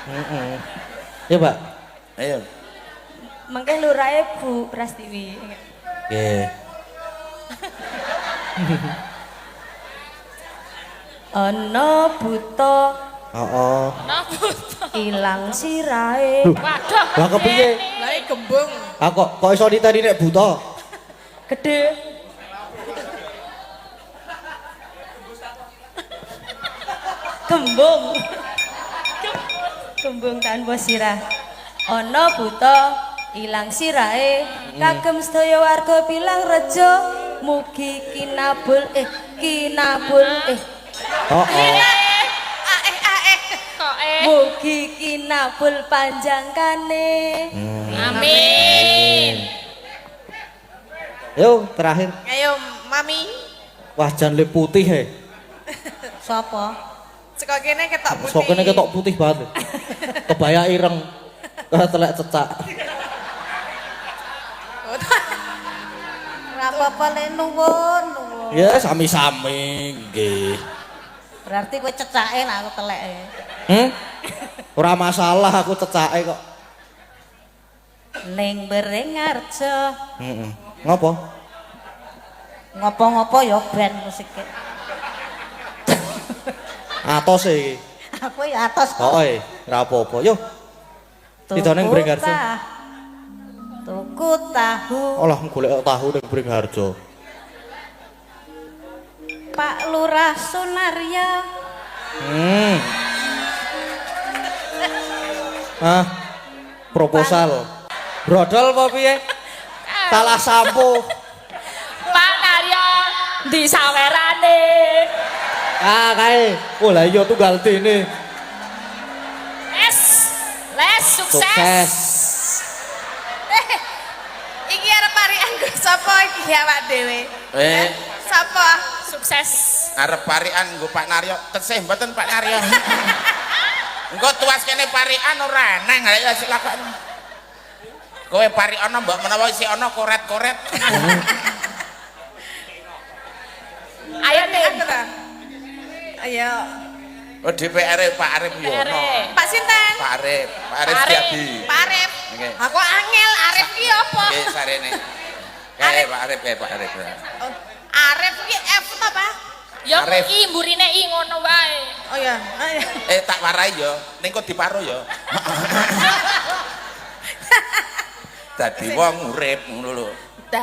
S3: Heeh. Ya, Pak.
S4: Ayo.
S7: Mengke lurahe Bu Prastiwi.
S3: Nggih.
S7: Ana buta
S3: Heeh.
S7: ilang sirahe.
S6: Waduh.
S3: Lah kepiye?
S5: Lah iki gembung.
S3: Ah kok iso ditani nek buta?
S7: Gede. Gembung. Gembung tanpa sirah. Ana buta ilang sirahe kagem sedaya warga Pilang Rejo mugi kinabul
S3: Heeh.
S6: Kok
S7: mugi kinabul panjangkane.
S6: Amin.
S3: Yo, terakhir.
S5: Ayo Mami.
S3: Wah, jan le putih he.
S7: Sapa?
S5: Seko kene ketok putih.
S3: Sok kene ketok putih banget. Kebaya ireng. Telek cecak.
S7: Ora apa-apa le nuwun.
S3: Ya, sami-sami nggih.
S7: Berarti kowe cecake lah aku teleke.
S3: Ora masalah aku cecake kok.
S7: Ning Beringharjo
S3: Heeh. Ngopo?
S7: ngopo-ngopo ya band musike.
S3: Atos iki.
S7: Aku ya atos kok.
S3: Heeh, ora apa-apa. Yo. Didone
S7: Tuku
S3: Beringharjo.
S7: Tuku tahu
S3: Olah golek tahu ning Beringharjo.
S7: Pak Lurah Sunarya.
S3: Proposal. Brodol apa piye? Salah sampo.
S6: Pak Naryo di sawerane.
S3: Kae. Oh lah iya tunggal dene.
S6: Les sukses.
S3: Sukses.
S5: Iki arep parian gue. Sapa iki awak dhewe? Sapa?
S6: Sukses.
S4: Arep parikan nggo Pak Naryo, tesih mboten Pak Naryo. Engko tuas kene parikan ora neng ya silakan. Kowe parik ana mbok menawa isih ana koret-koret.
S6: Ayo nih.
S5: Ayo.
S4: Oh DPR Pak Arif Yono.
S5: Pak sinten?
S4: Pak Arif Setiadi.
S5: Pak Arif.
S4: Nggih.
S5: Aku angel Arif ki apa?
S4: Nggih sarene. Pak Arif.
S5: Oh, Arif ki F to, Pak?
S6: Ya
S4: Arif.
S6: iki mburine i ngono wae.
S5: Oh ya.
S4: Tak warai yo, ning kok diparo yo. Dadi wong urip ngono lho.